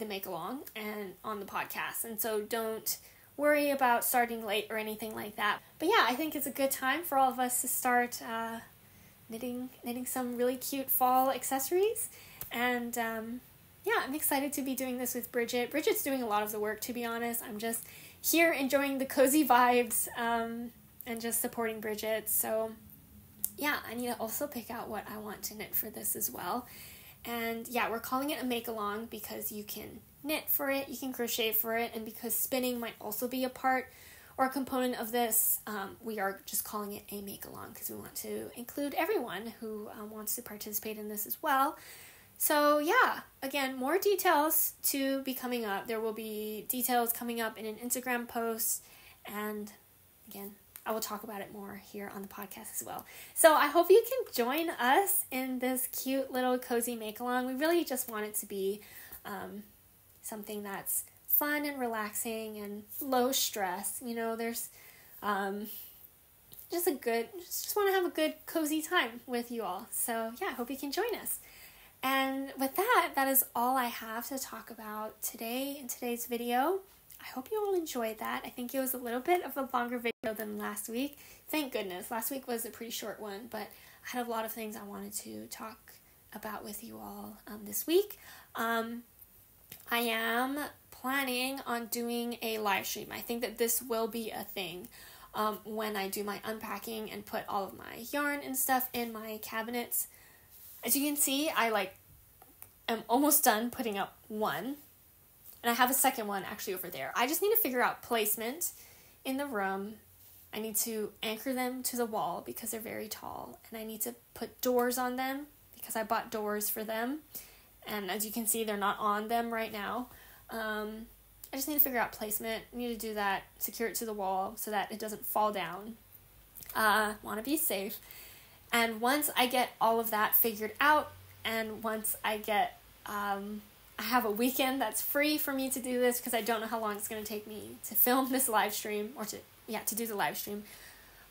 make-along and on the podcast, and so don't worry about starting late or anything like that. But yeah, I think it's a good time for all of us to start knitting some really cute fall accessories, and I'm excited to be doing this with Bridget. Bridget's doing a lot of the work, to be honest. I'm just here enjoying the cozy vibes and just supporting Bridget. So yeah, I need to also pick out what I want to knit for this as well. And yeah, we're calling it a make-along because you can knit for it, you can crochet for it, and because spinning might also be a part or a component of this, we are just calling it a make-along because we want to include everyone who wants to participate in this as well. So yeah, again, more details to be coming up. There will be details coming up in an Instagram post, and again, I will talk about it more here on the podcast as well. So I hope you can join us in this cute little cozy make-along. We really just want it to be something that's fun and relaxing and low stress. You know, there's just want to have a good cozy time with you all. So yeah, I hope you can join us. And with that is all I have to talk about today in today's video. I hope you all enjoyed that. I think it was a little bit of a longer video than last week. Thank goodness. Last week was a pretty short one, but I had a lot of things I wanted to talk about with you all this week. I am planning on doing a live stream. I think that this will be a thing when I do my unpacking and put all of my yarn and stuff in my cabinets. As you can see, I am almost done putting up one. And I have a second one actually over there. I just need to figure out placement in the room. I need to anchor them to the wall because they're very tall. And I need to put doors on them because I bought doors for them. And as you can see, they're not on them right now. I just need to figure out placement. I need to do that, secure it to the wall so that it doesn't fall down. Want to be safe. And once I get all of that figured out, and once I get... I have a weekend that's free for me to do this because I don't know how long it's going to take me to film this live stream or to do the live stream.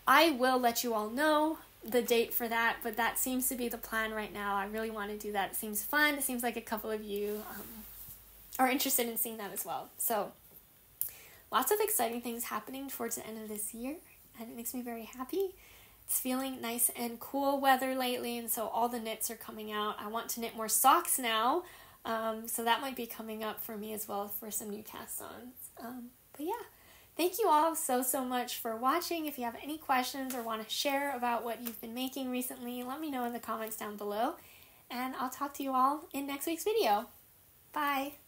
I will let you all know the date for that, but that seems to be the plan right now. I really want to do that. It seems fun. It seems like a couple of you are interested in seeing that as well. So lots of exciting things happening towards the end of this year, and it makes me very happy. It's feeling nice and cool weather lately, and so all the knits are coming out. I want to knit more socks now. So that might be coming up for me as well for some new cast-ons. But yeah, thank you all so much for watching. If you have any questions or want to share about what you've been making recently, let me know in the comments down below. And I'll talk to you all in next week's video. Bye!